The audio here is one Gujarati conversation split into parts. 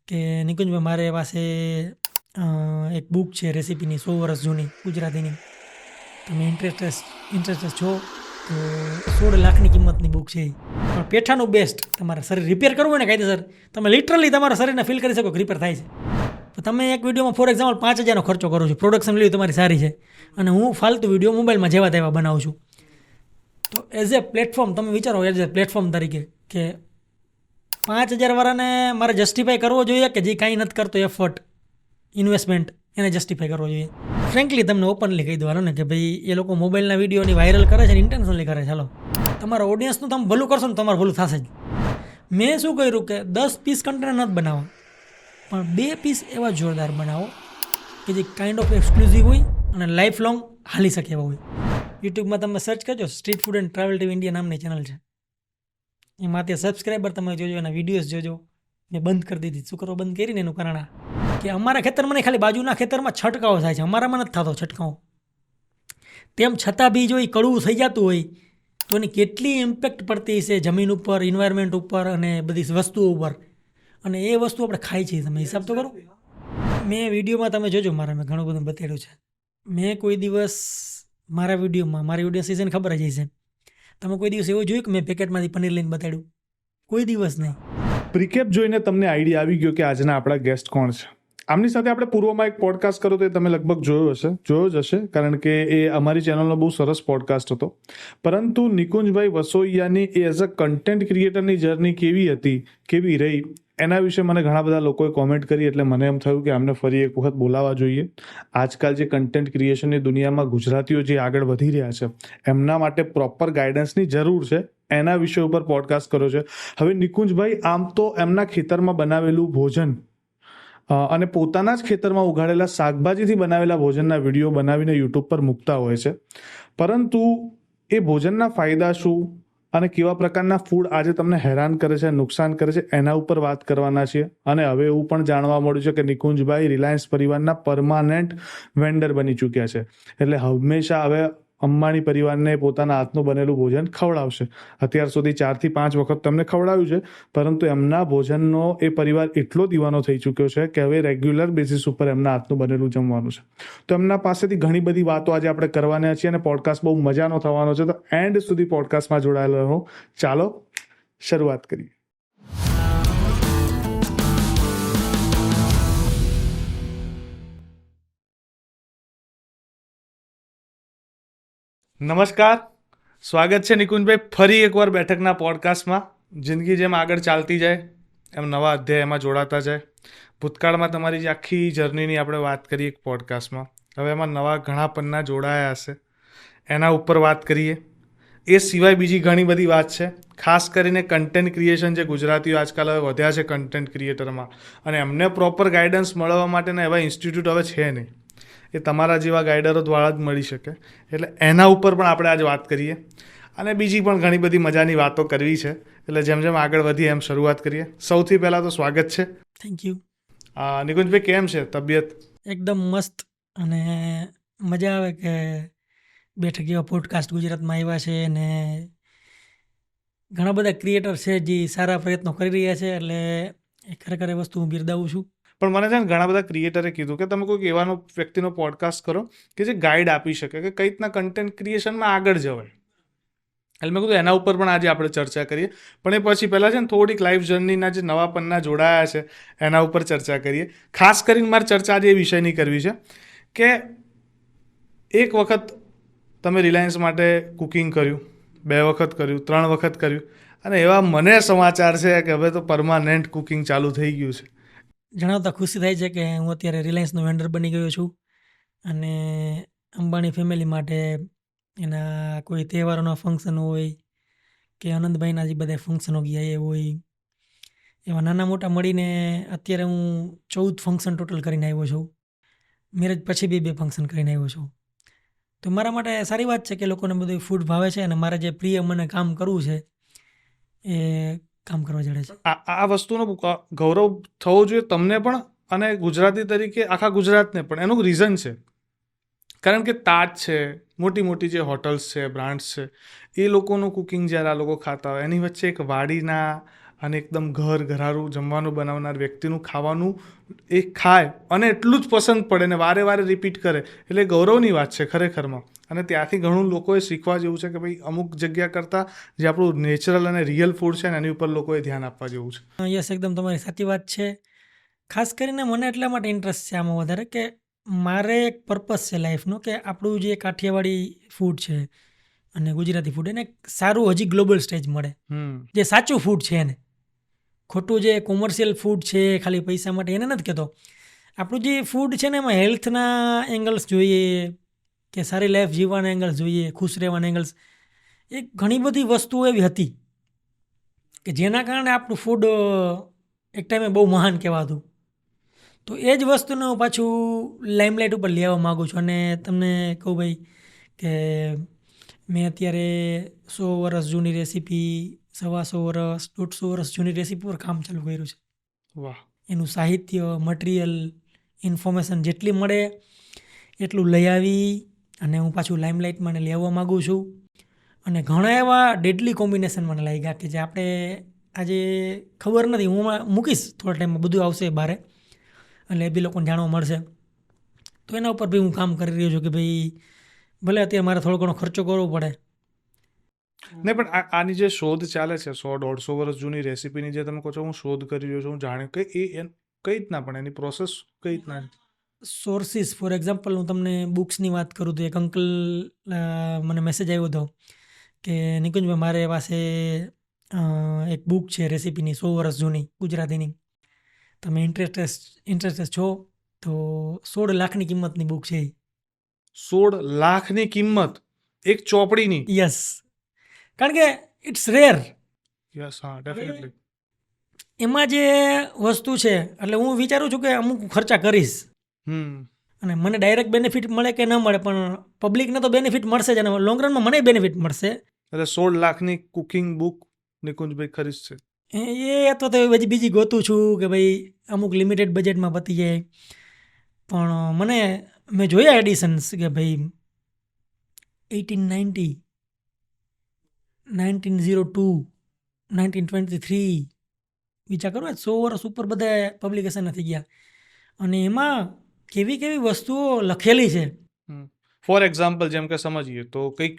કે નિકુંજભાઈ મારે પાસે એક બુક છે રેસીપીની 100 વર્ષ જૂની ગુજરાતીની. તમે ઇન્ટરેસ્ટેડ છો તો 16 લાખની કિંમતની બુક છે એ. પણ પેઠાનું બેસ્ટ. તમારે શરીર રિપેર કરવું હોય ને કાયદેસર, તમે લિટરલી તમારા શરીરને ફીલ કરી શકો કે રિપેર થાય છે. તો તમે એક વિડીયોમાં ફોર એક્ઝામ્પલ 5,000નો ખર્ચો કરો છો, પ્રોડક્શન વેલ્યુ તમારી સારી છે, અને હું ફાલતુ વિડીયો મોબાઈલમાં જેવા તેવા બનાવું છું. તો એઝ એ પ્લેટફોર્મ તમે વિચારો, એઝ એ પ્લેટફોર્મ તરીકે કે 5,000 વાળાને મારે જસ્ટિફાઈ કરવો જોઈએ કે જે કાંઈ નથી કરતો એફર્ટ ઇન્વેસ્ટમેન્ટ એને જસ્ટિફાઈ કરવો જોઈએ. ફ્રેન્કલી તમને ઓપનલી કહી દેવાનું ને કે ભાઈ એ લોકો મોબાઈલના વિડીયોની વાયરલ કરે છે ને ઇન્ટેન્શનલી કરે છે. ચાલો તમારા ઓડિયન્સનું તમે ભલું કરશો ને તમારું ભલું થશે જ. મેં શું કર્યું કે 10 પીસ કન્ટેન્ટ નથી બનાવવા, પણ 2 પીસ એવા જોરદાર બનાવો કે જે કાઇન્ડ ઓફ એક્સક્લુઝિવ હોય અને લાઈફ લોંગ હાલી શકે એવા હોય. યુટ્યુબમાં તમે સર્ચ કરજો, street food and travel TV India નામની ચેનલ છે. એમાં તે સબસ્ક્રાઈબર તમે જોજો, એના વિડીયોઝ જોજો. મેં બંધ કરી દીધી. શું કરવા બંધ કરીને એનું કારણ કે અમારા ખેતરમાં નહીં, ખાલી બાજુના ખેતરમાં છંટકાવ થાય છે, અમારામાં નથી થતો છંટકાવ. તેમ છતાં બી જો એ કડવું થઈ જતું હોય તો એની કેટલી ઇમ્પેક્ટ પડતી છે જમીન ઉપર, એન્વાયરમેન્ટ ઉપર અને બધી વસ્તુઓ ઉપર. અને એ વસ્તુ આપણે ખાઈ છીએ. તમે હિસાબ તો કરો. મેં વિડીયોમાં તમે જોજો, મેં ઘણું બધું બતાડ્યું છે. મેં કોઈ દિવસ મારા વિડીયોમાં, મારી વિડીયો સિઝન ખબર જ હશે, તમે કોઈ દિવસ એવું જોયું કે મેં પેકેટમાંથી પનીર લઈને બતાડ્યું? કોઈ દિવસ નહીં. પ્રિકેપ જોઈને તમને આઈડિયા આવી ગયો કે આજના આપણા ગેસ્ટ કોણ છે. આમની સાથે આપણે પૂર્વમાં એક પોડકાસ્ટ કર્યો તો એ તમે લગભગ જોયો જ હશે, કારણ કે એ અમારી ચેનલનો બહુ સરસ પોડકાસ્ટ હતો. પરંતુ નિકુંજભાઈ વસોઈયાની એઝ અ કન્ટેન્ટ ક્રિએટરની જર્ની કેવી હતી, કેવી રહી, એના વિશે મને ઘણા બધા લોકોએ કોમેન્ટ કરી. એટલે મને એમ થયું કે આમને ફરી એક વખત બોલાવવા જોઈએ. આજકાલ જે કન્ટેન્ટ ક્રિએશનની દુનિયામાં ગુજરાતીઓ જે આગળ વધી રહ્યા છે, એમના માટે પ્રોપર ગાઈડન્સની જરૂર છે. એના વિષય ઉપર પોડકાસ્ટ કર્યો છે. હવે નિકુંજભાઈ આમ તો એમના ખેતરમાં બનાવેલું ભોજન અને પોતાના જ ખેતરમાં ઉગાડેલા શાકભાજીથી બનાવેલા ભોજનના વિડીયો બનાવીને યુટ્યુબ પર મૂકતા હોય છે. પરંતુ એ ભોજનના ફાયદા શું અને કેવા પ્રકારના ફૂડ આજે તમને હેરાન કરે છે, નુકસાન કરે છે, એના ઉપર વાત કરવાના છીએ. અને હવે એવું પણ જાણવા મળ્યું છે કે નિકુંજભાઈ રિલાયન્સ પરિવારના પરમાનન્ટ વેન્ડર બની ચૂક્યા છે. એટલે હંમેશા હવે અંબાણી પરિવારને પોતાના હાથનું બનેલું ભોજન ખવડાવશે. અત્યાર સુધી 4 થી 5 વખત તમને ખવડાવ્યું છે, પરંતુ એમના ભોજનનો એ પરિવાર એટલો દીવાનો થઈ ચૂક્યો છે કે હવે રેગ્યુલર બેસિસ ઉપર એમના હાથનું બનેલું જમવાનું છે. તો એમના પાસેથી ઘણી બધી વાતો આજે આપણે કરવાના છીએ અને પોડકાસ્ટ બહુ મજાનો થવાનો છે. તો એન્ડ સુધી પોડકાસ્ટમાં જોડાયેલો રહો. ચાલો શરૂઆત કરીએ. નમસ્કાર, સ્વાગત છે નિકુંજભાઈ ફરી એકવાર બેઠકના પોડકાસ્ટમાં. જિંદગી જેમ આગળ ચાલતી જાય એમ નવા અધ્યાય એમાં જોડાતા જાય. ભૂતકાળમાં તમારી જે આખી જર્નીની આપણે વાત કરીએ એક પોડકાસ્ટમાં, હવે એમાં નવા ઘણા પન્ના જોડાયા હશે, એના ઉપર વાત કરીએ. એ સિવાય બીજી ઘણી બધી વાત છે, ખાસ કરીને કન્ટેન્ટ ક્રિએશન. જે ગુજરાતીઓ આજકાલ હવે વધ્યા છે કન્ટેન્ટ ક્રિએટરમાં, અને એમને પ્રોપર ગાઈડન્સ મળવા માટેના એવા ઇન્સ્ટિટ્યૂટ હવે છે નહીં. એ તમારા જેવા ગાઈડરો દ્વારા જ મળી શકે. એટલે એના ઉપર પણ આપણે આજે વાત કરીએ, અને બીજી પણ ઘણી બધી મજાની વાતો કરવી છે. એટલે જેમ જેમ આગળ વધીએ એમ શરૂઆત કરીએ. સૌથી પહેલાં તો સ્વાગત છે. Thank you. નિકુંજભાઈ, કેમ છે તબિયત? એકદમ મસ્ત. અને મજા આવે કે બેઠક એવા પોડકાસ્ટ ગુજરાતમાં આવ્યા છે, અને ઘણા બધા ક્રિએટર છે જે સારા પ્રયત્નો કરી રહ્યા છે. એટલે એ ખરેખર એ વસ્તુ હું બિરદાવું છું. પણ મને છે ને ઘણા બધા ક્રિએટરે કીધું કે તમે કોઈક એવાનો વ્યક્તિનો પોડકાસ્ટ કરો કે જે ગાઈડ આપી શકે કે કઈ રીતના કન્ટેન્ટ ક્રિએશનમાં આગળ જવાય. એટલે મેં કીધું એના ઉપર પણ આજે આપણે ચર્ચા કરીએ. પણ એ પછી પહેલાં છે ને થોડીક લાઈફ જર્નીના જે નવા પન્ના જોડાયા છે એના ઉપર ચર્ચા કરીએ. ખાસ કરીને મારી ચર્ચા આજે એ વિષયની કરવી છે કે એક વખત તમે રિલાયન્સ માટે કુકિંગ કર્યું, 2 વખત કર્યું, 3 વખત કર્યું, અને એવા મને સમાચાર છે કે હવે તો પરમાનન્ટ કુકિંગ ચાલુ થઈ ગયું છે. જણાવતા ખુશી થાય છે કે હું અત્યારે રિલાયન્સનો વેન્ડર બની ગયો છું, અને અંબાણી ફેમિલી માટે એના કોઈ તહેવારોના ફંક્શન હોય કે આનંદભાઈના જે બધા ફંક્શનો ગયા એ હોય, એવા નાના મોટા મળીને અત્યારે હું 14 ફંક્શન ટોટલ કરીને આવ્યો છું. મેરેજ પછી બી 2 ફંક્શન કરીને આવ્યો છું. તો મારા માટે સારી વાત છે કે લોકોને બધું ફૂડ ભાવે છે, અને મારે જે પ્રિય મને કામ કરવું છે એ કામ કરવા જડે છે. આ વસ્તુનો ગૌરવ થવો જોઈએ તમને પણ, અને ગુજરાતી તરીકે આખા ગુજરાતને પણ. એનું રીઝન છે કારણ કે તાજ છે, મોટી મોટી જે હોટલ્સ છે, બ્રાન્ડ્સ છે, એ લોકોનું કુકિંગ જ્યારે આ લોકો ખાતા હોય, એની વચ્ચે એક વાડીના અને એકદમ ઘરારું જમવાનું બનાવનાર વ્યક્તિનું ખાવાનું એ ખાય અને એટલું જ પસંદ પડે ને વારે વારે રિપીટ કરે એટલે ગૌરવની વાત છે ખરેખરમાં. અને ત્યાંથી ઘણું લોકોએ શીખવા જેવું છે કે ભાઈ અમુક જગ્યા કરતાં જે આપણું નેચરલ અને રિયલ ફૂડ છે ને એની ઉપર લોકોએ ધ્યાન આપવા જેવું છે. યસ, એકદમ તમારી સાચી વાત છે. ખાસ કરીને મને એટલા માટે ઇન્ટરેસ્ટ છે આમાં વધારે કે મારે એક પર્પઝ છે લાઈફનો કે આપણું જે કાઠિયાવાડી ફૂડ છે અને ગુજરાતી ફૂડ એને એક સારું હજી ગ્લોબલ સ્ટેજ મળે, જે સાચું ફૂડ છે એને. ખોટું જે કોમર્શિયલ ફૂડ છે ખાલી પૈસા માટે એને નથી કહેતો. આપણું જે ફૂડ છે ને એમાં હેલ્થના એંગલ્સ જોઈએ કે સારી લાઈફ જીવવાના એંગલ્સ જોઈએ, ખુશ રહેવાના એંગલ્સ, એ ઘણી બધી વસ્તુઓ એવી હતી કે જેના કારણે આપણું ફૂડ એક ટાઈમે બહુ મહાન કહેવાતું. તો એ જ વસ્તુને હું પાછું લાઇમલાઇટ ઉપર લેવા માગું છું. અને તમને કહું ભાઈ કે મેં અત્યારે 100 વર્ષ જૂની રેસીપી, 125 વર્ષ, 150 વર્ષ જૂની રેસીપી પર કામ ચાલુ કર્યું છે. વાહ. એનું સાહિત્ય, મટીરિયલ, ઇન્ફોર્મેશન જેટલી મળે એટલું લઈ આવી અને હું પાછું લાઇમલાઇટમાં એને લેવા માગું છું. અને ઘણા એવા ડેડલી કોમ્બિનેશન મને લાગ્યા કે જે આપણે આજે ખબર નથી. હું મૂકીશ થોડા ટાઈમમાં, બધું આવશે બહારે એટલે એ બી લોકોને જાણવા મળશે. તો એના ઉપર બી હું કામ કરી રહ્યો છું કે ભાઈ ભલે અત્યારે મારે થોડો ઘણો ખર્ચો કરવો પડે. નહીં પણ આની જે શોધ ચાલે છે 100-150 વર્ષ જૂની રેસીપીની જે તમે કહો છો હું શોધ કરી રહ્યો છું, હું જાણ્યું કે એ કઈ રીતના પણ એની પ્રોસેસ કઈ રીતના? સોર્સિસ ફોર એક્ઝામ્પલ હું તમને બુક્સની વાત કરું તો એક અંકલ મને મેસેજ આવ્યો હતો કે નિકુંજભાઈ મારે પાસે એક બુક છે રેસીપીની 100 વર્ષ જૂની ગુજરાતીની, તમે ઇન્ટરેસ્ટેડ છો તો 16 લાખની કિંમતની બુક છે. 16 લાખની કિંમત એક ચોપડીની? યસ, કારણ કે ઇટ્સ રેર. યસ, હા, ડેફિનેટલી. એમાં જે વસ્તુ છે એટલે હું વિચારું છું કે અમુક ખર્ચા કરીશ અને મને ડાયરેક્ટ બેનિફિટ મળે કે ન મળે પણ પબ્લિકને તો બેનિફિટ મળશે જ અને લોંગ રનમાં મને બેનિફિટ મળશે. એટલે 16 લાખની કુકિંગ બુક નિકુંજભાઈ ખરીદશે? એ તો બધી બીજી ગોતું છું કે ભાઈ અમુક લિમિટેડ બજેટમાં પતી જાય. પણ મેં જોયા એડિશન્સ કે ભાઈ 1890, 1902, 1923, વિચાર કરો 100 વર્ષ ઉપર બધા પબ્લિકેશન થઈ ગયા અને એમાં કેવી કેવી વસ્તુઓ લખેલી છે. ફોર એક્ઝામ્પલ જેમ કે સમજીએ તો કંઈક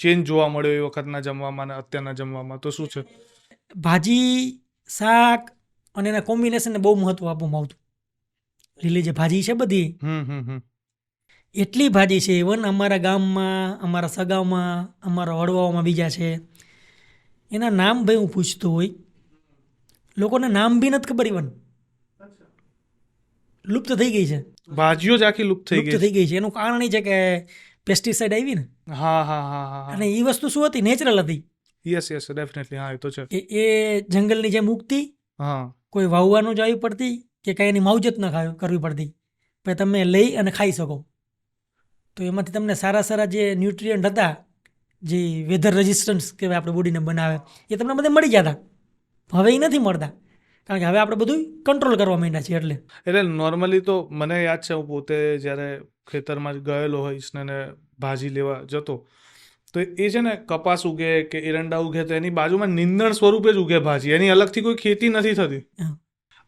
ચેન્જ જોવા મળ્યો એ વખતના જમવામાં અને અત્યારના જમવામાં તો શું છે? ભાજી, શાક અને એના કોમ્બિનેશનને બહુ મહત્વ આપવામાં આવતું. લીલી જે ભાજી છે બધી એટલી ભાજી છે. ઇવન અમારા ગામમાં, અમારા સગામાં, અમારા વડવાઓમાં બીજા છે એના નામ ભાઈ હું પૂછતો હોય, લોકોને નામ બી નથી ખબર. ઇવન લુપ્ત થઈ ગઈ છે ભાજીઓ જ આખી લુપ્ત થઈ ગઈ છે. એનું કારણ એ છે કે પેસ્ટિસાઇડ આવી ને. અને એ વસ્તુ શું હતી? નેચરલ હતી. Yes, definitely. હા, એ તો છે. એ જંગલની જેમ ઉગતી, કોઈ વાવવાનું જ આવી પડતી કે કાંઈ એની માવજત ન કરવી પડતી, પછી તમે લઈ અને ખાઈ શકો. તો એમાંથી તમને સારા જે ન્યુટ્રિયન્ટ હતા, જે વેધર રેઝિસ્ટન્સ કહેવાય આપણે બોડીને બનાવે, એ તમને બધે મળી ગયા હતા. હવે એ નથી મળતા કારણ કે હવે આપણે બધું કંટ્રોલ કરવા માંડ્યા છીએ. એટલે નોર્મલી તો મને યાદ છે હું પોતે જ્યારે ખેતરમાં ગયેલો હોઈશ ને ભાજી લેવા જતો તો એ છે ને કપાસ ઉગે કે એરંડા ઉગે તો એની બાજુમાં નીંદણ સ્વરૂપે જ ઉગે ભાજી, એની અલગથી કોઈ ખેતી નથી થતી.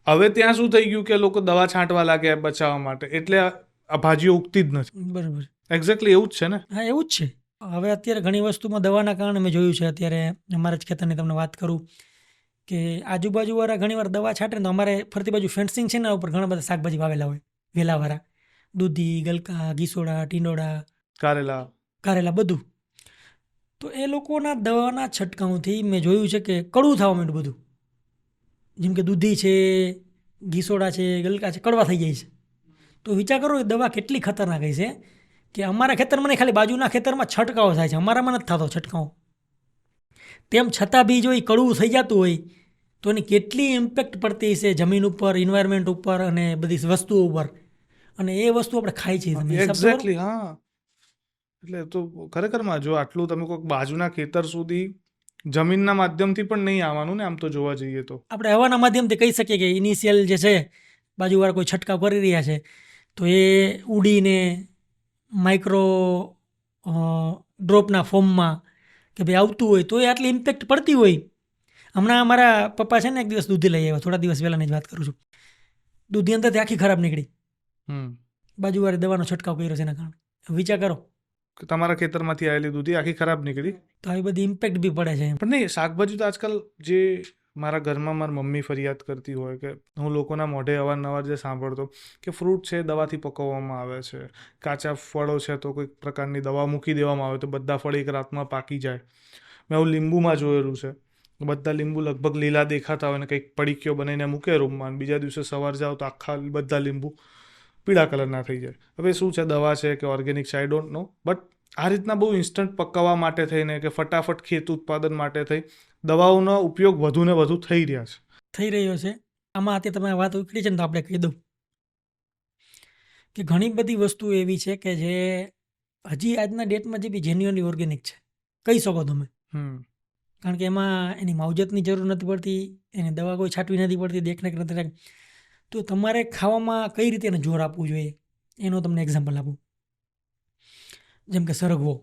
હવે ત્યાં શું થઈ ગયું કે લોકો દવા છાંટવા લાગ્યા બચાવવા માટે, એટલે આ ભાજીઓ ઉગતી જ નથી. બરાબર, એક્ઝેક્ટલી એવું જ છે ને. હા, એવું જ છે. હવે અત્યારે ઘણી વસ્તુમાં દવાના કારણે મેં જોયું છે. અત્યારે અમારા જ ખેતરની તમને વાત કરું કે આજુબાજુવાળા ઘણી વાર દવા છાંટે તો અમારે ફરતી બાજુ ફેન્સિંગ છે ને ઉપર ઘણા બધા શાકભાજી વાવેલા હોય, વેલાવાળા, દૂધી, ગલકા, ગીસોડા, ટીંડોળા, કારેલા બધું. તો એ લોકોના દવાના છંટકાવથી મેં જોયું છે કે કડવું થવા માંડ્યું બધું. જેમ કે દૂધી છે, ગીસોડા છે, ગલકા છે, કડવા થઈ જાય છે. તો વિચાર કરો એ દવા કેટલી ખતરનાક છે કે અમારા ખેતરમાં નહીં, ખાલી બાજુના ખેતરમાં છંટકાવ થાય છે, અમારામાં નથી થતો છંટકાવ. તેમ છતાં બી જો એ કડવું થઈ જતું હોય તો એની કેટલી ઇમ્પેક્ટ પડતી છે જમીન ઉપર, એન્વાયરમેન્ટ ઉપર અને બધી વસ્તુઓ ઉપર. અને એ વસ્તુ આપણે ખાઈ છીએ. એક્ઝેક્ટલી. હા, એટલે તો ખરેખરમાં જો આટલું તમે કોઈ બાજુના ખેતર સુધી જમીનના માધ્યમથી પણ નહીં આવવાનું ને આમ તો જોવા જઈએ તો આપણે હવાના માધ્યમથી કહી શકીએ કે ઇનિશિયલ જે છે બાજુવાળા કોઈ છંટકાવ કરી રહ્યા છે તો એ ઉડીને માઇક્રો ડ્રોપના ફોર્મમાં કે ભાઈ આવતું હોય તો એ આટલી ઇમ્પેક્ટ પડતી હોય હમણાં અમારા પપ્પા છે ને એક દિવસ દૂધી લઈ આવ્યા, થોડા દિવસ પહેલાંની જ વાત કરું છું. દૂધી અંદરથી આખી ખરાબ નીકળી, બાજુવાળી દવાનો છંટકાવ કર્યો છે એના કારણે. વિચાર કરો, કે તમારા ખેતરમાંથી આવેલી દૂધી આખી ખરાબ નીકળી. તો આવી બધી ઇમ્પેક્ટ બી પડે છે એમ. પણ નહીં, શાકભાજી તો આજકાલ જે મારા ઘરમાં મારી મમ્મી ફરિયાદ કરતી હોય કે હું લોકોના મોઢે અવારનવાર જે સાંભળતો કે ફ્રૂટ છે દવાથી પકવવામાં આવે છે, કાચા ફળો છે તો કોઈક પ્રકારની દવા મૂકી દેવામાં આવે તો બધા ફળ એક રાતમાં પાકી જાય. મેં એવું લીંબુમાં જોયેલું છે, બધા લીંબુ લગભગ લીલા દેખાતા હોય ને કંઈક પડીકીઓ બનાવીને મૂકે રૂમમાં, બીજા દિવસે સવાર જાઓ તો આખા બધા લીંબુ પીળા કલરના થઈ જાય. હવે શું છે, દવા છે કે ઓર્ગેનિક છે, આઈ ડોન્ટ નો. બટ આ રીતના બહુ ઇન્સ્ટન્ટ પકાવવા માટે થઈને કે ફટાફટ ખેત ઉત્પાદન માટે થઈ દવાઓનો ઉપયોગ વધુ ને વધુ થઈ રહ્યા છે. થઈ રહ્યો છે. આમાં અત્યારે તમે વાત ઉકળી છે ને તો આપણે કહી દઉં કે ઘણી બધી વસ્તુ એવી છે કે જે હજી આજના ડેટમાં જે બી જેન્યુઅનલી ઓર્ગેનિક છે કહી શકો તમે. કારણ કે એમાં એની માવજતની જરૂર નથી પડતી, એને દવા કોઈ છાંટવી નથી પડતી, દેખરેખ નથી રાખવી. તો તમારે ખાવામાં કઈ રીતે એને જોર આપવું જોઈએ એનો તમને એક્ઝામ્પલ આપું. જેમ કે સરગવો.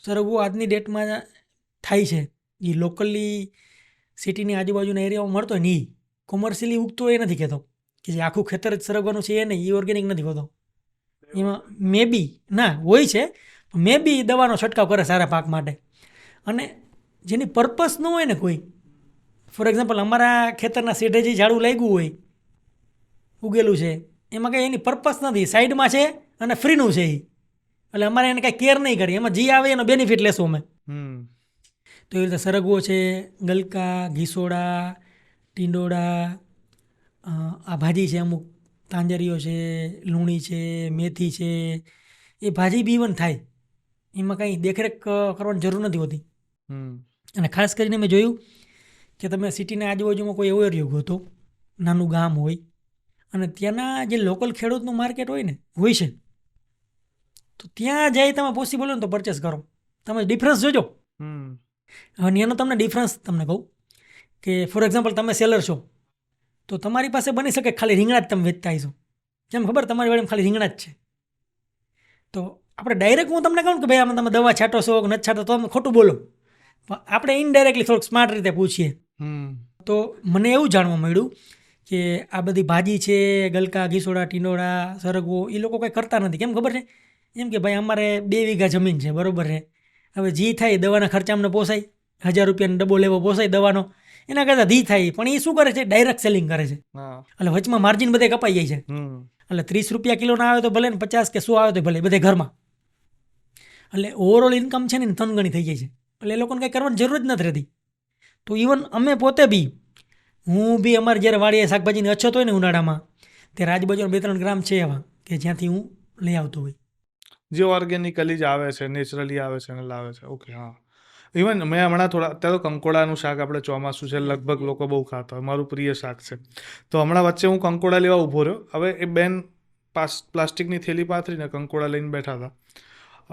સરગવો આજની ડેટમાં થાય છે એ લોકલી સિટીની આજુબાજુના એરિયામાં મળતો હોય ને એ કોમર્શિયલી ઉગતો એ નથી કહેતો કે જે આખું ખેતર જ સરગવાનું છે એ નહીં, એ ઓર્ગેનિક નથી હોતો. એમાં મે બી ના હોય છે, મે બી દવાનો છંટકાવ કરે સારા પાક માટે, અને જેની પર્પસ ન હોય ને કોઈ. ફોર એક્ઝામ્પલ અમારા ખેતરના શેઢે જે ઝાડું લાગ્યું હોય ઉગેલું છે એમાં કંઈ એની પર્પસ નથી, સાઈડમાં છે અને ફ્રીનું છે એ, એટલે અમારે એને કાંઈ કેર નહીં કરી, એમાં જે આવે એનો બેનિફિટ લેશું અમે. તો એ રીતે સરગવો છે, ગલકા, ઘીસોડા, ટીંડોળા, આ ભાજી છે અમુક, તાંજરીઓ છે, લૂણી છે, મેથી છે, એ ભાજી બી ઇવન થાય, એમાં કાંઈ દેખરેખ કરવાની જરૂર નથી હોતી. અને ખાસ કરીને મેં જોયું કે તમે સિટીના આજુબાજુમાં કોઈ એવો એરિયો ગયો તો નાનું ગામ હોય અને ત્યાંના જે લોકલ ખેડૂતનું માર્કેટ હોય ને હોય છે, તો ત્યાં જાય તમે પોસિબલ હોય ને તો પરચેસ કરો. તમે ડિફરન્સ જોજો. હવે એનો તમને ડિફરન્સ તમને કહું કે ફોર એક્ઝામ્પલ તમે સેલર છો તો તમારી પાસે બની શકે ખાલી રીંગણા જ તમે વેચતા આવીશો. જેમ ખબર તમારી વાડીમાં ખાલી રીંગણા જ છે, તો આપણે ડાયરેક્ટ હું તમને કહું કે ભાઈ આમાં તમે દવા છાંટો છો કે નથી છાંટો તો તમે ખોટું બોલો, પણ આપણે ઇનડાયરેક્ટલી થોડુંક સ્માર્ટ રીતે પૂછીએ. તો મને એવું જાણવા મળ્યું કે આ બધી ભાજી છે, ગલકા, ઘીસોડા, ટીંડોળા, સરગવો, એ લોકો કંઈ કરતા નથી. કેમ ખબર છે? એમ કે ભાઈ અમારે 2 વીઘા જમીન છે, બરાબર છે, હવે જી થાય દવાના ખર્ચા અમને પોસાય, 1000 રૂપિયાનો ડબ્બો લેવો પોસાય દવાનો, એના કરતાં ધી થાય. પણ એ શું કરે છે? ડાયરેક્ટ સેલિંગ કરે છે, એટલે વચમાં માર્જિન બધે કપાઈ જાય છે. એટલે 30 રૂપિયા કિલોના આવે તો ભલે ને 50 કે 100 આવે તો ભલે, બધે ઘરમાં. એટલે ઓવરઓલ ઇન્કમ છે ને 3 ગણી થઈ જાય છે. એટલે એ લોકોને કંઈ કરવાની જરૂર જ નથી રહેતી. તો ઇવન અમે પોતે બી, હું બી અમારે જ્યારે વાડીએ શાકભાજીની અછત હોય ને ઉનાળામાં, ત્યારે આજુબાજુના 2-3 ગ્રામ છે એવા કે જ્યાંથી હું લઈ આવતો હોય, જે ઓર્ગેનિકલી જ આવે છે, નેચરલી આવે છે અને લાવે છે. ઓકે, હા. ઇવન મેં હમણાં અત્યારે તો કંકોડાનું શાક, આપણે ચોમાસું છે લગભગ લોકો બહુ ખાતા હોય, મારું પ્રિય શાક છે. તો હમણાં વચ્ચે હું કંકોડા લેવા ઊભો રહ્યો. હવે એ બેન પ્લાસ્ટિકની થેલી પાથરીને કંકોડા લઈને બેઠા હતા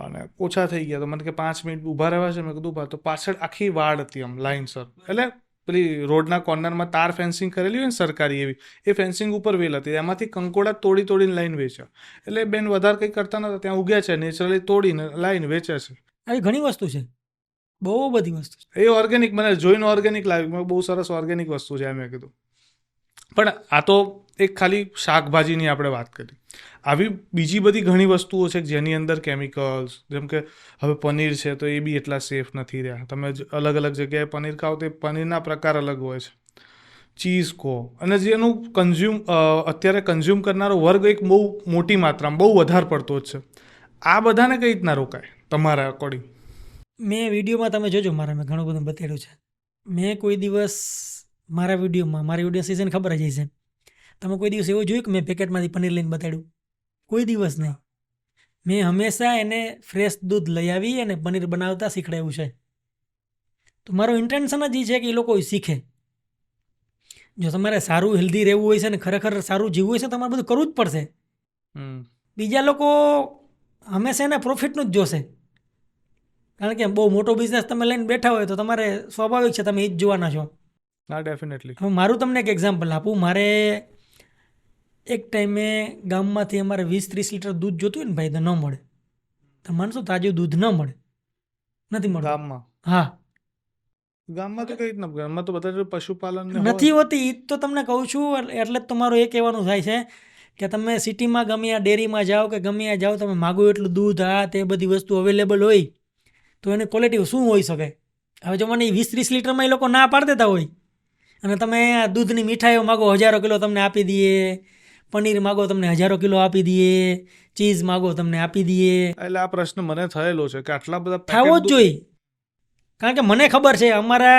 અને ઓછા થઈ ગયા, તો મને કે 5 મિનિટ ઊભા રહેવા છે. મેં કીધું તો પાછળ આખી વાડ હતી આમ લાઇનસર, એટલે પેલી રોડના કોર્નરમાં તાર ફેન્સિંગ કરેલી હોય ને સરકારી એવી, એ ફેન્સિંગ ઉપર વેલ હતી, એમાંથી કંકોડા તોડીને લાઈન વેચ્યા. એટલે બેન વધારે કંઈ કરતા નતા, ત્યાં ઉગ્યા છે, નેચરલી તોડીને લાઈન વેચે છે. આવી ઘણી વસ્તુ છે, બહુ બધી વસ્તુ છે. એ ઓર્ગેનિક મને જોઈને ઓર્ગેનિક લાગ્યું, બહુ સરસ ઓર્ગેનિક વસ્તુ છે એમ મેં કીધું. પણ આ તો એક ખાલી શાકભાજીની આપણે વાત કરી. આવી બીજી બધી ઘણી વસ્તુઓ છે જેની અંદર કેમિકલ્સ, જેમ કે હવે પનીર છે તો એ બી એટલા સેફ નથી રહ્યા. તમે અલગ અલગ જગ્યાએ પનીર ખાઓ તો પનીરના પ્રકાર અલગ હોય છે. ચીઝ કહો, અને જેનું અત્યારે કન્ઝ્યુમ કરનારો વર્ગ એક બહુ મોટી માત્રામાં બહુ વધારે પડતો જ છે. આ બધાને કઈ રીતના રોકાય તમારા અકોર્ડિંગ? મેં વિડીયોમાં તમે જોજો, મેં ઘણું બધું બતાવ્યું છે. મેં કોઈ દિવસ મારી વિડીયો સિઝન ખબર જ હશે, તમે કોઈ દિવસ એવું જોયું કે મેં પેકેટમાંથી પનીર લઈને બતાડ્યું? કોઈ દિવસ નહીં. મેં હંમેશા એને ફ્રેશ દૂધ લઈ આવી અને પનીર બનાવતા શીખડાવ્યું છે. તો મારો ઇન્ટેન્શન જ એ છે કે એ લોકો શીખે. જો તમારે સારું હેલ્ધી રહેવું હોય છે ને ખરેખર સારું જીવવું હોય છે, તમારે બધું કરવું જ પડશે. બીજા લોકો હંમેશા એના પ્રોફિટનું જ જોશે, કારણ કે બહુ મોટો બિઝનેસ તમે લઈને બેઠા હોય તો તમારે સ્વાભાવિક છે તમે એ જ જોવાના છો. હા, ડેફિનેટલી. હવે મારું તમને એક એક્ઝામ્પલ આપું. મારે એક ટાઈમે ગામમાંથી અમારે 20-30 લીટર દૂધ જોતું હોય ને ભાઈ, તો ન મળે. તમે માનશો તાજું દૂધ ન મળે, નથી મળતું ગામમાં? હા. ગામમાં તો કઈ રીતના ગામમાં તો બધા જો પશુપાલન ને નથી હોતી. ઈ જ તો તમને કહું છું. એટલે જ તમારું એ કહેવાનું થાય છે કે તમે સિટીમાં ગમે આ ડેરીમાં જાઓ કે ગમે આ જાઓ, તમે માગો એટલું દૂધ તે બધી વસ્તુ અવેલેબલ હોય તો એની ક્વોલિટી શું હોઈ શકે? હવે જો મને 20-30 લીટરમાં એ લોકો ના પાડી દેતા હોય અને તમે આ દૂધની મીઠાઈઓ માગો 1000 કિલો તમને આપી દઈએ, પનીર માગો તમને 1000 કિલો આપી દઈએ, ચીઝ માગો તમને આપી દઈએ. એટલે આ પ્રશ્ન મને થયેલો છે કે આટલા બધા થવો જ જોઈએ. કારણ કે મને ખબર છે અમારે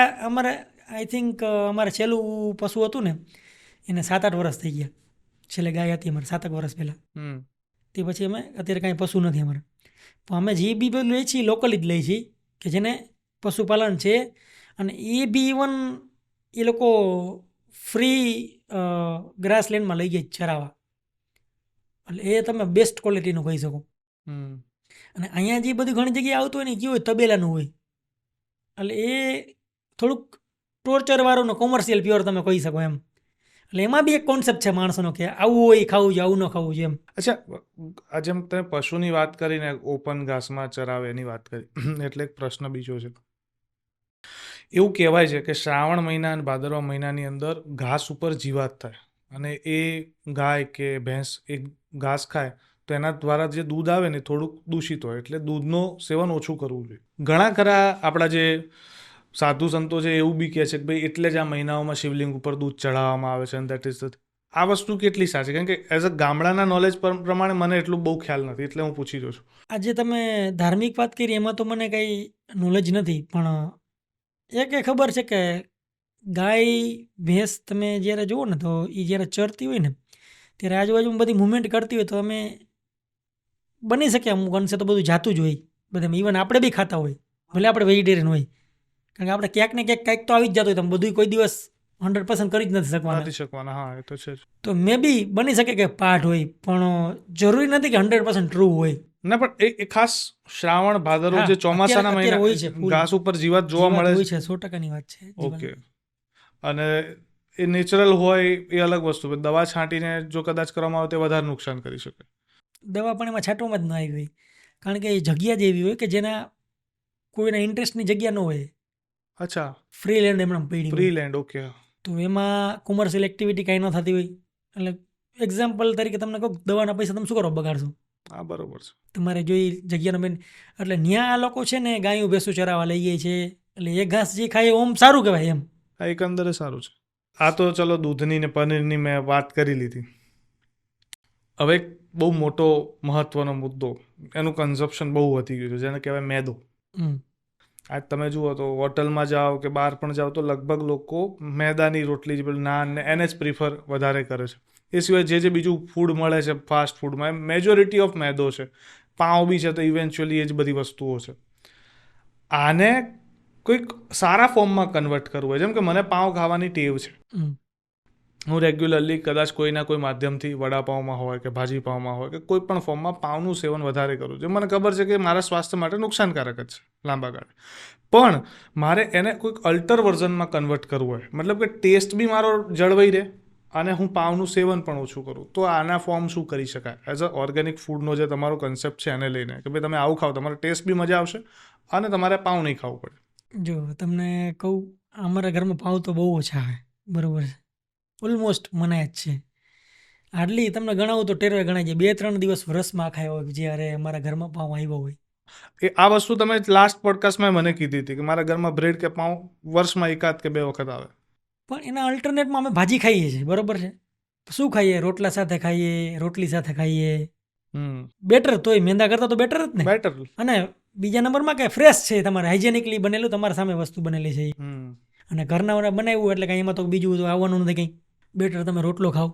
આઈ થિંક અમારે છેલ્લું પશુ હતું ને એને 7-8 વર્ષ થઈ ગયા. છેલ્લે ગાય હતી અમારે 7 વર્ષ પહેલાં. તે પછી અમે અત્યારે કાંઈ પશુ નથી અમારે. પણ અમે જે બી બધું લઈએ છીએ લોકલી જ લઈએ છીએ કે જેને પશુપાલન છે. અને એ બી ઇવન એ લોકો ફ્રી ગ્રાસલેન્ડમાં લઈ ગયા ચરાવવા. એટલે એ તમે બેસ્ટ ક્વોલિટીનું કહી શકો. અને અહીંયા જે બધી ઘણી જગ્યાએ આવતું હોય ને કેવું હોય તબેલાનું હોય. એટલે એ થોડુંક ટોર્ચરવાળું ને કોમર્શિયલ પ્યોર તમે કહી શકો એમ. એટલે એમાં બી એક કોન્સેપ્ટ છે માણસોનો કે આવું હોય ખાવું છે, આવું ન ખાવું છે એમ. અચ્છા, આ જેમ તમે પશુની વાત કરીને ઓપન ઘાસમાં ચરાવે એની વાત કરી એટલે એક પ્રશ્ન બીજો છે. એવું કહેવાય છે કે શ્રાવણ મહિના અને ભાદરવા મહિનાની અંદર ઘાસ ઉપર જીવાત થાય અને એ ગાય કે ભેંસ એ ઘાસ ખાય તો એના દ્વારા જે દૂધ આવે ને થોડુંક દૂષિત હોય, એટલે દૂધનું સેવન ઓછું કરવું જોઈએ. ઘણા ખરા આપણા જે સાધુ સંતો છે એવું બી કહે છે કે ભાઈ એટલે જ આ મહિનાઓમાં શિવલિંગ ઉપર દૂધ ચઢાવવામાં આવે છે. અને દેટ ઇઝ આ વસ્તુ કેટલી સાચી? કારણ કે એઝ અ ગામડાના નોલેજ પ્રમાણે મને એટલું બહુ ખ્યાલ નથી, એટલે હું પૂછી રહ્યો છું. આજે તમે ધાર્મિક વાત કરી એમાં તો મને કંઈ નોલેજ નથી, પણ એક એ ખબર છે કે ગાય ભેંસ તમે જ્યારે જુઓ ને તો એ જ્યારે ચરતી હોય ને ત્યારે આજુબાજુમાં બધી મુવમેન્ટ કરતી હોય તો અમે બની શકે અમુક અંશે તો બધું જાતું જ હોય બધા. ઇવન આપણે બી ખાતા હોય, ભલે આપણે વેજીટેરિયન હોય, કારણ કે આપણે ક્યાંક ને ક્યાંક કંઈક તો આવી જ જતું હોય. તમે બધું કોઈ દિવસ 100% કરી જ નથી શકવાના. હા, એ તો છે જ. તો મે બી બની શકે કે પાઠ હોય, પણ જરૂરી નથી કે 100% ટ્રુ હોય. ના, પણ એ ખાસ શ્રાવણ ભાદરવો જે ચોમાસાના મહિના હોય છે, ઘાસ ઉપર જીવાત જોવા મળે હોય છે. 100%ની વાત છે. ઓકે. અને એ નેચરલ હોય એ અલગ વસ્તુ. દવા છાંટીને જો કદાચ કરવામાં આવે તો વધારે નુકસાન કરી શકે. દવા પણ એમાં છાંટવામાં જ ન આવી હોય, કારણ કે એ જગ્યા જ એવી હોય કે જેના કોઈના ઇન્ટરેસ્ટની જગ્યા ન હોય. અચ્છા, ફ્રી લેન્ડ એમણે પડી ફ્રી લેન્ડ. ઓકે. તો એમાં કોમર્શિયલ એક્ટિવિટી કાંઈ ન થતી હોય. એટલે એક્ઝામ્પલ તરીકે તમને કહું, દવાના પૈસા તમે શું કરો બગાડશો? હા, બરોબર છે. તમારે જોઈ જગ્યાનો મેન. એટલે ન્યા આ લોકો છે ને ગાયું ભેંસું ચરાવવા લઈ જાય છે. એટલે એ ઘાસ જે ખાય ઓમ સારું કહેવાય એમ. આ એકંદરે સારું છે. આ તો ચલો દૂધની ને પનીરની મેં વાત કરી લીધી. હવે એક બહુ મોટો મહત્વનો મુદ્દો, એનું કન્ઝપ્શન બહુ વધી ગયું છે, જેને કહેવાય મેદો. આજ તમે જુઓ તો હોટલમાં જાઓ કે બહાર પણ જાઓ તો લગભગ લોકો મેદાની રોટલી, નાન ને એને જ પ્રિફર વધારે કરે છે. એ સિવાય જે બીજું ફૂડ મળે છે ફાસ્ટ ફૂડમાં, એ મેજોરિટી ઓફ મેદો છે. પાઉં બી છે તો ઇવેન્ચ્યુઅલી એ જ બધી વસ્તુઓ છે. આને કોઈક સારા ફોર્મમાં કન્વર્ટ કરવું હોય, જેમ કે મને પાઉં ખાવાની ટેવ છે. હું રેગ્યુલરલી કદાચ કોઈના કોઈ માધ્યમથી વડાપાઉંમાં હોય કે ભાજી પાઉંમાં હોય કે કોઈ પણ ફોર્મમાં પાઉંનું સેવન વધારે કરું છું. મને ખબર છે કે મારા સ્વાસ્થ્ય માટે નુકસાનકારક જ છે લાંબા ગાળે. પણ મારે એને કોઈક અલ્ટર વર્ઝનમાં કન્વર્ટ કરવું હોય, મતલબ કે ટેસ્ટ બી મારો જળવાઈ રહે અને હું પાઉંનું સેવન પણ ઓછું કરું. તો આના ફોર્મ શું કરી શકાય? એઝ અ ઓર્ગેનિક ફૂડનો જે તમારો કન્સેપ્ટ છે એને લઈને કે ભાઈ તમે આવું ખાઓ, તમારે ટેસ્ટ બી મજા આવશે અને તમારે પાઉં નહીં ખાવું પડે. જો તમને કહું, અમારા ઘરમાં પાઉં તો બહુ ઓછા આવે, બરાબર છે. ઓલમોસ્ટ મનાય જ છે. આટલી તમને ગણાવું તો ટેરવે ગણાય છે. 2-3 દિવસ વર્ષમાં ખાય હોય જ્યારે અમારા ઘરમાં પાઉં આવ્યો હોય. આ વસ્તુ તમે લાસ્ટ પોડકાસ્ટમાં મને કીધી હતી કે મારા ઘરમાં બ્રેડ કે પાઉં વર્ષમાં 1 કે 2 વખત આવે. પણ એના અલ્ટરનેટમાં અમે ભાજી ખાઈએ છીએ, બરોબર છે. શું ખાઈએ? રોટલા સાથે ખાઈએ, રોટલી સાથે ખાઈએ. બેટર તોય મેંદા કરતાં તો બેટર જ ને. બેટર. અને બીજા નંબરમાં કે ફ્રેશ છે, તમારે હાઇજેનિકલી બનેલું, તમારા સામે વસ્તુ બનેલી છે. અને ઘરના બનાવ્યું એટલે કંઈ એમાં તો બીજું તો આવવાનું નથી કંઈ. બેટર તમે રોટલો ખાઓ.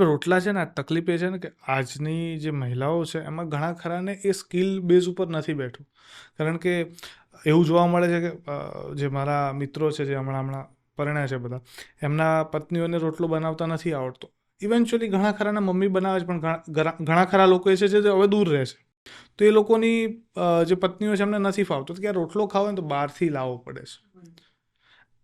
રોટલા છે ને, તકલીફ એ છે ને કે આજની જે મહિલાઓ છે એમાં ઘણા ખરાને એ સ્કિલ બેઝ ઉપર નથી બેઠું. કારણ કે એવું જોવા મળે છે કે જે મારા મિત્રો છે જે હમણાં પરણ્યા છે બધા, એમના પત્નીઓને રોટલો બનાવતા નથી આવડતો. ઇવેન્ચ્યુઅલી ઘણા ખરાના મમ્મી બનાવે છે, પણ ઘણા ખરા લોકો એ છે જે હવે દૂર રહે છે. તો એ લોકોની જે પત્નીઓ છે એમને નથી ફાવતો કે રોટલો ખાવો ને તો બહારથી લાવવો પડે છે.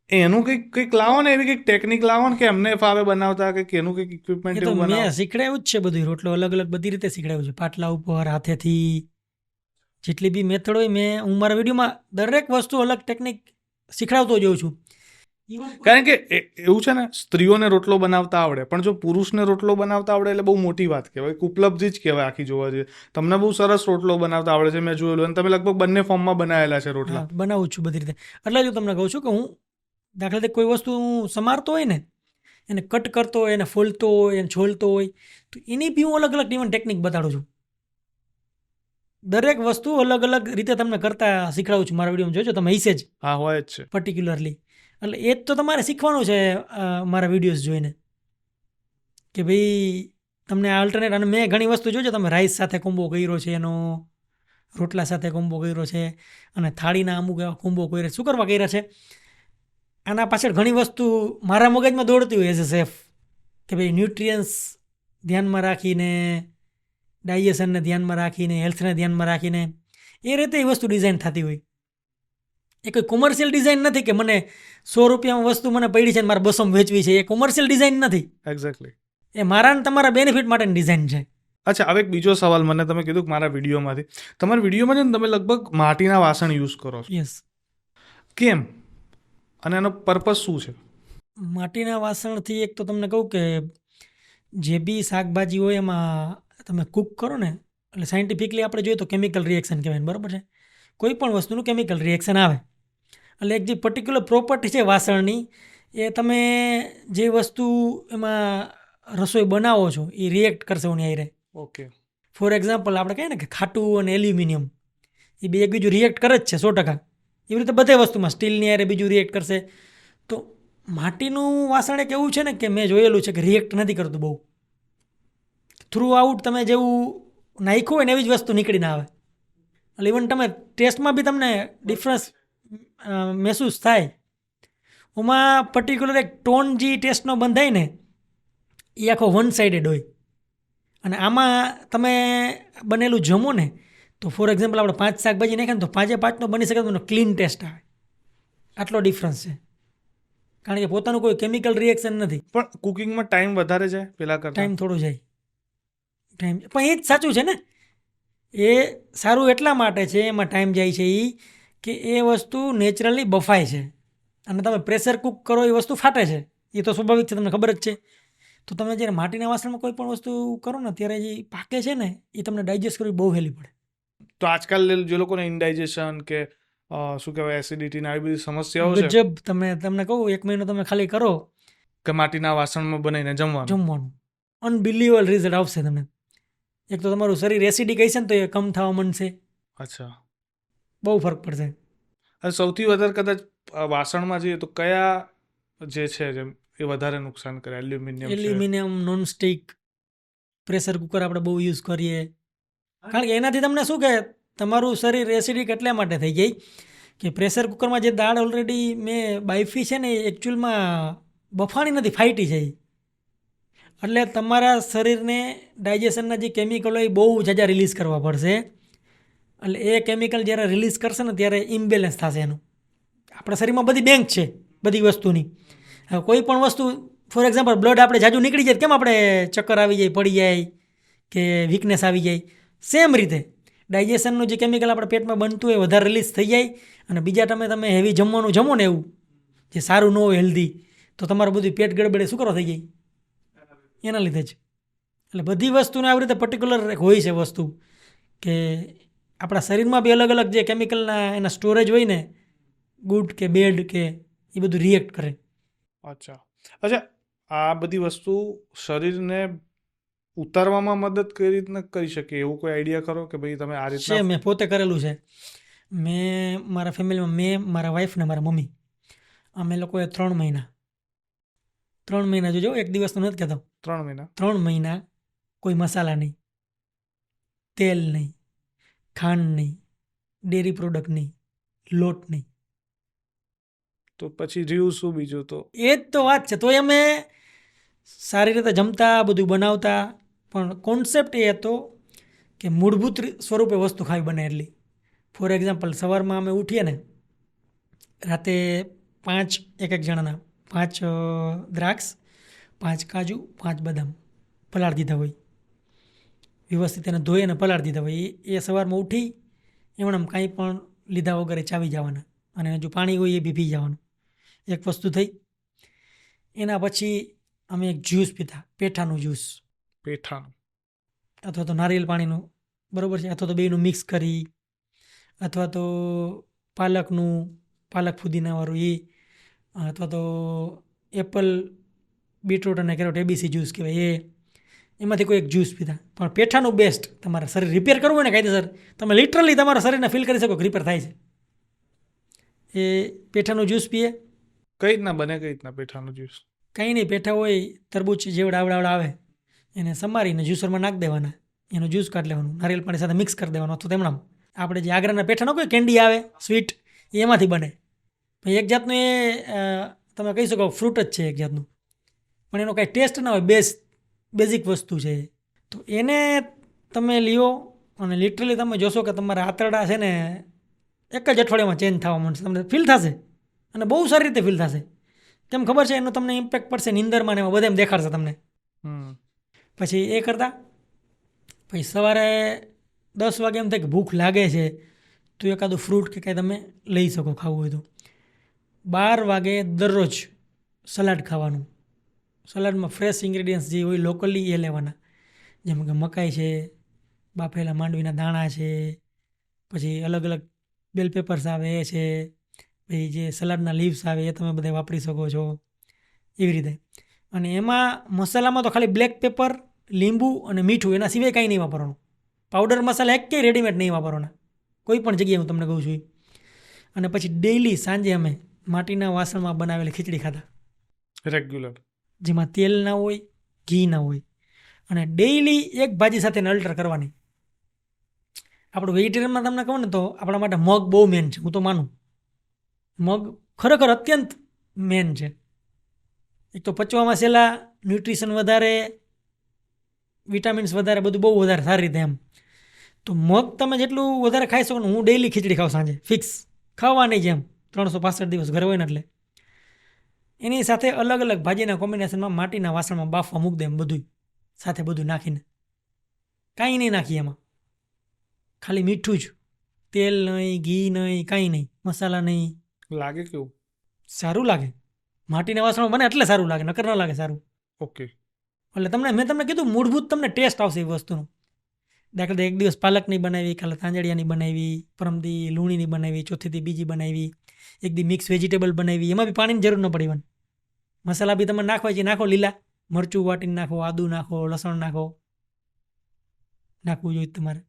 એનું કંઈક લાવો ને, એવી કંઈક ટેકનિક લાવો ને કે એમને ફાવે બનાવતા, કે એનું કંઈક ઇક્વિપમેન્ટ એવું બનાવો. મેં શીખડાયું જ છે બધું. રોટલો અલગ અલગ બધી રીતે શીખડાયું છે, પાટલા ઉપર, હાથેથી, જેટલી બી મેથડ હોય. હું મારા વિડીયોમાં દરેક વસ્તુ અલગ ટેકનિક શીખડાવતો જોઉં છું. કારણ કે એવું છે ને, સ્ત્રીઓને રોટલો બનાવતા આવડે, પણ જો પુરુષને રોટલો બનાવતા આવડે એટલે બહુ મોટી વાત કહેવાય, ઉપલબ્ધિ જ કહેવાય આખી જોવા જઈએ. તમને બહુ સરસ રોટલો બનાવતા આવડે છે, મેં જોયેલું, અને તમે લગભગ બંને ફોર્મમાં બનાવેલા છે રોટલા. હા, બનાવું છું બધી રીતે. એટલે જ હું તમને કહું છું કે હું દાખલા તરીકે કોઈ વસ્તુ હું સમારતો હોય ને, એને કટ કરતો હોય, એને ફોલતો હોય, એને છોલતો હોય, તો એની બી હું અલગ અલગ ઇવન ટેકનિક બતાડું છું. દરેક વસ્તુ અલગ અલગ રીતે તમને કરતા શીખડાવું છું. મારા વિડીયોમાં જોજો તમે, હશે જ હા, હોય જ છે. પર્ટિક્યુલરલી. એટલે એ જ તો તમારે શીખવાનું છે મારા વિડીયોઝ જોઈને, કે ભાઈ તમને આ અલ્ટરનેટ. અને મેં ઘણી વસ્તુ જોજો, તમે રાઈસ સાથે કોમ્બો કર્યો છે, એનો રોટલા સાથે કોમ્બો કર્યો છે, અને થાળીના અમુક એવા કોમ્બો કર્યા. શું કરવા કર્યા છે? આના પાછળ ઘણી વસ્તુ મારા મગજમાં દોડતી હોય એઝ અ શેફ, કે ભાઈ ન્યુટ્રિયન્સ ધ્યાનમાં રાખીને, ડાયજેશનને ધ્યાનમાં રાખીને, હેલ્થને ધ્યાનમાં રાખીને એ રીતે એ વસ્તુ ડિઝાઇન થતી હોય. એ કોઈ કોમર્શિયલ ડિઝાઇન નથી કે મને 100 રૂપિયામાં વસ્તુ મને પડી છે ને મારે 200 વેચવી છે. એ કોમર્શિયલ ડિઝાઇન નથી. એક્ઝેક્ટલી. એ મારા ને તમારા બેનિફિટ માટેની ડિઝાઇન છે. અચ્છા, હવે એક બીજો સવાલ. મને તમે કીધું કે મારા વિડીયોમાંથી, તમારા વિડીયોમાં છે ને તમે લગભગ માટીના વાસણ યુઝ કરો છો. યસ. કેમ, અને એનો પર્પસ શું છે? માટીના વાસણથી એક તો તમને કહું કે જે બી શાકભાજી હોય એમાં તમે કૂક કરો ને, એટલે સાયન્ટિફિકલી આપણે જોઈએ તો કેમિકલ રિએક્શન કહેવાય, બરાબર છે? કોઈ પણ વસ્તુનું કેમિકલ રિએક્શન આવે. એટલે એક જે પર્ટિક્યુલર પ્રોપર્ટી છે વાસણની, એ તમે જે વસ્તુ એમાં રસોઈ બનાવો છો એ રિએક્ટ કરશે એની હારે. ઓકે. ફોર એક્ઝામ્પલ આપણે કહીએ ને કે ખાટું અને એલ્યુમિનિયમ એ બે એકબીજું રિએક્ટ કરે જ છે 100%. એવી રીતે બધે વસ્તુમાં સ્ટીલની હારે બીજું રિએક્ટ કરશે. તો માટીનું વાસણ એક એવું છે ને કે મેં જોયેલું છે કે રિએક્ટ નથી કરતું બહુ. થ્રુ આઉટ તમે જેવું નાખ્યું હોય ને એવી જ વસ્તુ નીકળીને આવે. એટલે ઇવન તમે ટેસ્ટમાં બી તમને ડિફરન્સ મહેસૂસ થાય. એમાં પર્ટિક્યુલર એક ટોન જે ટેસ્ટનો બંધાય ને એ આખો વન સાઇડેડ હોય. અને આમાં તમે બનેલું જમો ને તો ફોર એક્ઝામ્પલ આપણે 5 શાકભાજી નાખીએ ને તો 5-5નો બની શકે તો ક્લીન ટેસ્ટ આવે. આટલો ડિફરન્સ છે, કારણ કે પોતાનું કોઈ કેમિકલ રિએક્શન નથી. પણ કુકિંગમાં ટાઈમ વધારે જાય પેલા કરતાં? ટાઈમ થોડો જાય, ટાઈમ. પણ એ જ સાચું છે ને, એ સારું એટલા માટે છે, એમાં ટાઈમ જાય છે એ કે એ વસ્તુ નેચરલી બફાય છે. અને તમે પ્રેશર કુક કરો એ વસ્તુ ફાટે છે, એ તો સ્વાભાવિક છે, તમને ખબર જ છે. તો તમે જ્યારે માટીના વાસણમાં કોઈ પણ વસ્તુ કરો ને ત્યારે જે પાકે છે ને એ તમને ડાયજેસ્ટ કરવી બહુ હેલી પડે. તો આજકાલ જે લોકોને ઇન્ડાઇજેશન કે શું કહેવાય, એસિડિટી આવી બધી સમસ્યાઓ છે, ગજબ. તમને કહું 1 મહિનો તમે ખાલી કરો કે માટીના વાસણમાં બનાવીને જમવાનું, અનબિલીવેબલ રિઝલ્ટ આવશે તમને. એક તો તમારું શરીર એસિડિક હશે ને તો એ કમ થવા માંડશે. અચ્છા. બહુ ફરક પડશે. અને સૌથી વધારે કદાચ વાસણમાં જઈએ તો કયા જે છે જેમ એ વધારે નુકસાન કરે? એલ્યુમિનિયમ, નોનસ્ટિક, પ્રેશર કુકર આપણે બહુ યુઝ કરીએ. કારણ કે એનાથી તમને શું કે તમારું શરીર એસિડિક એટલા માટે થઈ જાય કે પ્રેશર કુકરમાં જે દાળ ઓલરેડી મેં બાફી છે ને એ એકચ્યુઅલમાં બફાણી નથી, ફાઈટી છે. એટલે તમારા શરીરને ડાયજેશનના જે કેમિકલ હોય એ બહુ ઝાઝા રિલીઝ કરવા પડશે. એટલે એ કેમિકલ જ્યારે રિલીઝ કરશે ને ત્યારે ઇમ્બેલેન્સ થશે એનું. આપણા શરીરમાં બધી બેંક છે બધી વસ્તુની. હવે કોઈ પણ વસ્તુ ફોર એક્ઝામ્પલ બ્લડ આપણે ઝાઝું નીકળી જાય કેમ આપણે ચક્કર આવી જાય, પડી જાય કે વીકનેસ આવી જાય, સેમ રીતે ડાયજેશનનું જે કેમિકલ આપણા પેટમાં બનતું હોય વધારે રિલીઝ થઈ જાય. અને બીજા તમે હેવી જમવાનું જમો ને એવું જે સારું ન હોય, હેલ્ધી, તો તમારું બધું પેટ ગડબડે શું કરો થઈ જાય એના લીધે જ. એટલે બધી વસ્તુને આવી રીતે પર્ટિક્યુલર હોય છે વસ્તુ કે આપણા શરીરમાં બી અલગ અલગ જે કેમિકલના એના સ્ટોરેજ હોય ને, ગુડ કે બેડ કે એ બધું રિએક્ટ કરે. અચ્છા. આ બધી વસ્તુ શરીરને ઉતારવામાં મદદ કઈ રીતના કરી શકે, એવું કોઈ આઈડિયા ખરો કે ભાઈ તમે આ રીતના? છે, મેં પોતે કરેલું છે. મેં મારા ફેમિલીમાં મેં, મારા વાઈફ ને મારા મમ્મી, અમે લોકોએ 3 મહિના જોજો, એક દિવસ તો નથી કહેતો, 3 મહિના કોઈ મસાલા નહીં, તેલ નહીં, ખાંડ નહીં, ડેરી પ્રોડક્ટ નહીં, લોટ નહીં. તો પછી રહ્યું શું બીજું? તો એ જ તો વાત છે. તો અમે સારી રીતે જમતા, બધું બનાવતા, પણ કોન્સેપ્ટ એ હતો કે મૂળભૂત સ્વરૂપે વસ્તુ ખાવી બને એટલી. ફોર એક્ઝામ્પલ સવારમાં અમે ઉઠીએ ને રાતે 5 એક જણાના 5 દ્રાક્ષ, 5 કાજુ, 5 બદામ પલાળી દીધા હોય, વ્યવસ્થિત એને ધોઈને પલાળી દીધા હોય. એ સવારમાં ઉઠી એમણે કાંઈ પણ લીધા વગર ચાવી જવાના અને જો પાણી હોય એ બી પી જવાનું. એક વસ્તુ થઈ. એના પછી અમે એક જ્યુસ પીતા, પેઠાનું જ્યુસ પેઠાનું. અથવા તો નારિયેલ પાણીનું, બરાબર છે, અથવા તો બેયનું મિક્સ કરી, અથવા તો પાલકનું, પાલક ફુદીનાવાળું એ, અથવા તો એપલ બીટરૂટ અને કેરોટ એબીસી જ્યુસ કહેવાય એ, એમાંથી કોઈ એક જ્યુસ પીતા. પણ પેઠાનું બેસ્ટ. તમારે શરીર રિપેર કરવું હોય ને કાયદેસર, તમે લિટરલી તમારા શરીરને ફીલ કરી શકો કે રિપેર થાય છે. એ પેઠાનું જ્યુસ પીએ. કઈ રીતના બને, કઈ રીતના પેઠાનું જ્યુસ? કંઈ નહીં, પેઠા હોય તરબૂચ જેવડા આવડા આવે, એને સમારીને જ્યુસરમાં નાખી દેવાના, એનું જ્યુસ કાઢી લેવાનું, નારિયેલ પાણી સાથે મિક્સ કરી દેવાનું. અથવા તેમણામ આપણે જે આગ્રાના પેઠા ન કોઈ કેન્ડી આવે સ્વીટ, એમાંથી બને. પછી એક જાતનું એ તમે કહી શકો ફ્રૂટ જ છે એક જાતનું, પણ એનો કાંઈ ટેસ્ટ ના હોય, બેઝિક વસ્તુ છે. તો એને તમે લ્યો અને લિટરલી તમે જોશો કે તમારા આંતરડા છે ને એક જ અઠવાડિયામાં ચેન્જ થવા માંડશે. તમને ફીલ થશે અને બહુ સારી રીતે ફીલ થશે. કેમ ખબર છે? એનો તમને ઇમ્પેક્ટ પડશે નીંદરમાં ને એમાં બધે દેખાડશે તમને. પછી એ કરતાં પછી સવારે 10 વાગે એમ થાય કે ભૂખ લાગે છે તો એકાદું ફ્રૂટ કે કાંઈ તમે લઈ શકો ખાવું હોય તો. 12 વાગે દરરોજ સલાડ ખાવાનું. સલાડમાં ફ્રેશ ઇન્ગ્રેડિયન્ટ્સ જે હોય લોકલી એ લેવાના, જેમ કે મકાઈ છે, બાફેલા માંડવીના દાણા છે, પછી અલગ અલગ બેલ પેપર્સ આવે એ છે, પછી જે સલાડના લીવ્સ આવે એ તમે બધા વાપરી શકો છો એવી રીતે. અને એમાં મસાલામાં તો ખાલી બ્લેક પેપર, લીંબુ અને મીઠું, એના સિવાય કાંઈ નહીં વાપરવાનું. પાવડર મસાલા એક કે રેડીમેડ નહીં વાપરવાના, કોઈ પણ જગ્યાએ હું તમને કહું છું. અને પછી ડેઈલી સાંજે અમે માટીના વાસણમાં બનાવેલી ખીચડી ખાતા, રેગ્યુલર, જેમાં તેલ ના હોય, ઘી ના હોય. અને ડેઈલી એક ભાજી સાથે અલ્ટર કરવાની. આપણું વેજીટેરિયનમાં તમને કહું ને તો આપણા માટે મગ બહુ મેન છે. હું તો માનું મગ ખરેખર અત્યંત મેન છે. એક તો પચવામાં સહેલા, ન્યુટ્રિશન વધારે, વિટામિન્સ વધારે, બધું બહુ વધારે સારી રીતે એમ. તો મગ તમે જેટલું વધારે ખાઈ શકો ને, હું ડેઈલી ખીચડી ખાઉં સાંજે ફિક્સ, ખાવાની જેમ 365 દિવસ ઘરે હોય ને એટલે. એની સાથે અલગ અલગ ભાજીના કોમ્બિનેશનમાં માટીના વાસણમાં બાફવા મૂક દે એમ બધું સાથે, બધું નાખીને. કાંઈ નહીં નાખીએ એમાં, ખાલી મીઠું જ, તેલ નહીં, ઘી નહીં, કાંઈ નહીં, મસાલા નહીં. લાગે કેવું? સારું લાગે. માટીના વાસણમાં બને એટલે સારું લાગે, નકર ન લાગે સારું. ઓકે. એટલે મેં તમને કીધું મૂળભૂત તમને ટેસ્ટ આવશે એ વસ્તુનો. દાખલા તરીકે એક દિવસ પાલકની બનાવી, કાલે તાંજળિયાની બનાવી, પરમદી લૂણીની બનાવી, ચોથીથી બીજી બનાવી, એક દી મિક્સ વેજીટેબલ બનાવી. એમાં બી પાણીની જરૂર ન પડી. મસાલા બી તમે નાખવા છે, નાખો, લીલા મરચું વાટીને નાખો, આદુ નાખો, લસણ નાખો, નાખવું જોઈએ તમારે.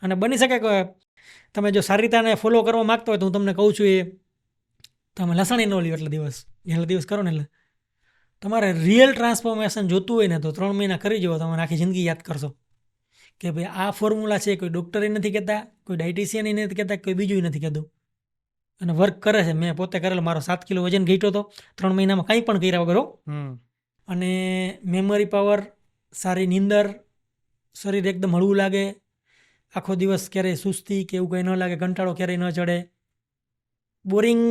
અને બની શકે કે તમે જો સારી રીતે ફોલો કરવા માગતા હોય તો હું તમને કહું છું એ તમે લસણ ન લ્યો એટલા દિવસ કરો ને, એટલે તમારે રિયલ ટ્રાન્સફોર્મેશન જોતું હોય ને તો 3 મહિના કરી જુઓ, તમે આખી જિંદગી યાદ કરશો કે ભાઈ આ ફોર્મ્યુલા છે. કોઈ ડૉક્ટરે નથી કહેતા, કોઈ ડાયટિશિયન નથી કહેતા, કોઈ બીજું નથી કહેતું, અને વર્ક કરે છે. મેં પોતે કરેલો. મારો 7 કિલો વજન ઘટ્યો હતો 3 મહિનામાં, કંઈ પણ કર્યા વગર. અને મેમરી પાવર, સારી નીંદર, શરીર એકદમ હળવું લાગે, આખો દિવસ ક્યારેય સુસ્તી કે એવું કંઈ ન લાગે, કંટાળો ક્યારેય ન ચડે, બોરિંગ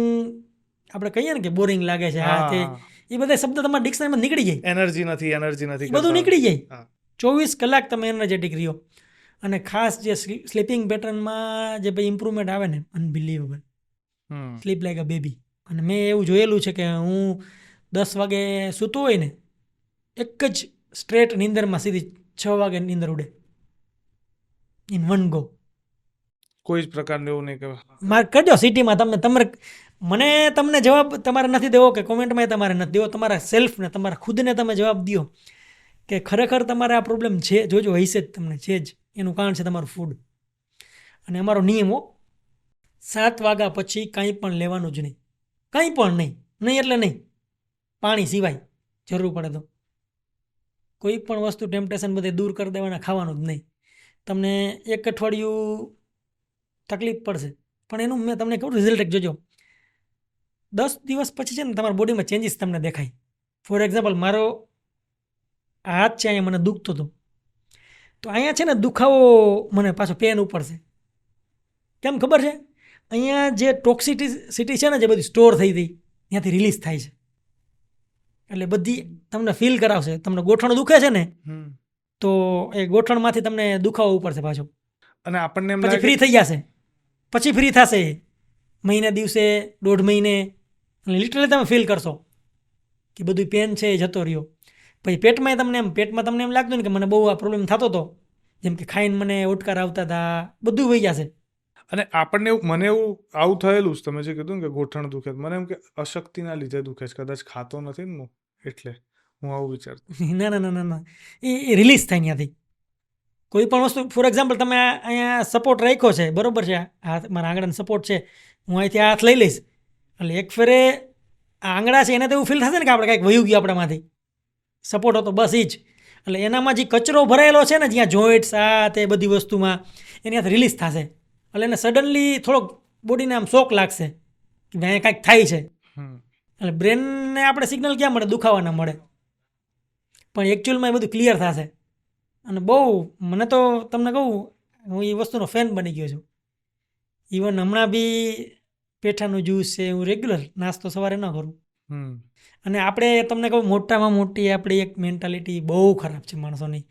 આપણે કહીએ ને કે બોરિંગ લાગે છે આ તે, એ બધા શબ્દ તમારા ડિક્શનરીમાં નીકળી જાય. એનર્જી નથી, બધું નીકળી જાય. 24 કલાક તમે એનર્જેટિક રહ્યો. અને ખાસ જે સ્લીપિંગ પેટર્નમાં જે ભાઈ ઇમ્પ્રુવમેન્ટ આવે ને, unbelievable. Sleep like a baby. અને મેં એવું જોયેલું છે કે હું 10 વાગે સૂતો હોય ને, એક જ સ્ટ્રેટ નીંદરમાં સીધી 6 વાગે નીંદર ઉડે, ઇન વન ગો. કોઈ જ પ્રકારનું એવું નહીં કહેવાય. માર્ક કરજો સિટીમાં. તમને જવાબ તમારે નથી દેવો કે કોમેન્ટમાં તમારે નથી દેવો, તમારા સેલ્ફને, તમારા ખુદને તમે જવાબ દો કે ખરેખર તમારે આ પ્રોબ્લેમ છે. જોજો હશે જ, તમને છે જ. એનું કારણ છે તમારું ફૂડ. અને અમારો નિયમો 7 વાગ્યા પછી કંઈ પણ લેવાનું જ નહીં, કંઈ પણ નહીં એટલે નહીં, પાણી સિવાય. જરૂર પડે તો કોઈ પણ વસ્તુ ટેમ્પટેશન બધે દૂર કરી દેવાના, ખાવાનું જ નહીં. તમને 1 અઠવાડિયું તકલીફ પડશે, પણ એનું મેં તમને કહું રિઝલ્ટ જોજો. 10 દિવસ પછી છે ને તમારા બોડીમાં ચેન્જીસ તમને દેખાય. ફોર એક્ઝામ્પલ, મારો હાથ છે, અહીંયા મને દુખતો હતો, તો અહીંયા છે ને દુખાવો મને પાછો પેન ઉપડશે. કેમ ખબર છે? અહીંયા જે ટોક્સિસિટી છે ને, જે બધી સ્ટોર થઈ હતી ત્યાંથી રિલીઝ થાય છે. એટલે બધી તમને ફીલ કરાવશે. તમને ગોઠણ દુખે છે ને, તો એ ગોઠણમાંથી તમને દુખાવો ઉપડશે પાછો, અને આપણને એમ પછી ફ્રી થઈ જશે, પછી ફ્રી થશે. મહિને દિવસે 1.5 મહિને લિટરલી તમે ફીલ કરશો કે બધું પેન છે એ જતો રહ્યો. પછી પેટમાં તમને એમ લાગતું ને કે મને બહુ આ પ્રોબ્લેમ થતો હતો, જેમ કે ખાઈને મને ઓટકાર આવતા હતા, બધું વહી જશે. અને આપણને મને એવું આવું થયેલું જ, તમે જે કીધું ને કે ગોઠણ દુખે, મને એમ કે અશક્તિના લીધે દુખે છે, કદાચ ખાતો નથી ને હું, એટલે હું આવું વિચારતો. ના ના ના ના ના, એ રિલીઝ થાય ત્યાંથી. કોઈ પણ વસ્તુ, ફોર એક્ઝામ્પલ તમે અહીંયા સપોર્ટ રાખ્યો છે, બરોબર છે, હાથ મારા આંગળાનો સપોર્ટ છે, હું અહીંથી હાથ લઈ લઈશ એટલે એક ફેરે આ આંગળા છે એને તો એવું ફીલ થશે ને કે આપણે કંઈક વયું ગયું આપણામાંથી, સપોર્ટ હતો બસ એ જ. એટલે એનામાં જે કચરો ભરાયેલો છે ને, જ્યાં જોઈન્ટ્સ આ તે બધી વસ્તુમાં, એની હાથ રિલીઝ થશે. એટલે એને સડનલી થોડોક બોડીને આમ શોક લાગશે કે ભાઈ અહીંયા કાંઈક થાય છે. એટલે બ્રેનને આપણે સિગ્નલ ક્યાં મળે? દુખાવાના મળે. પણ એકચ્યુઅલમાં એ બધું ક્લિયર થશે. અને બહુ, મને તો તમને કહું, હું એ વસ્તુનો ફેન બની ગયો છું. ઇવન હમણાં બી પેઠાનું જ્યુસ છે, હું રેગ્યુલર નાસ્તો સવારે ન કરું. અને આપણે તમને કહું, મોટામાં મોટી આપણી એક મેન્ટાલિટી બહુ ખરાબ છે માણસોની,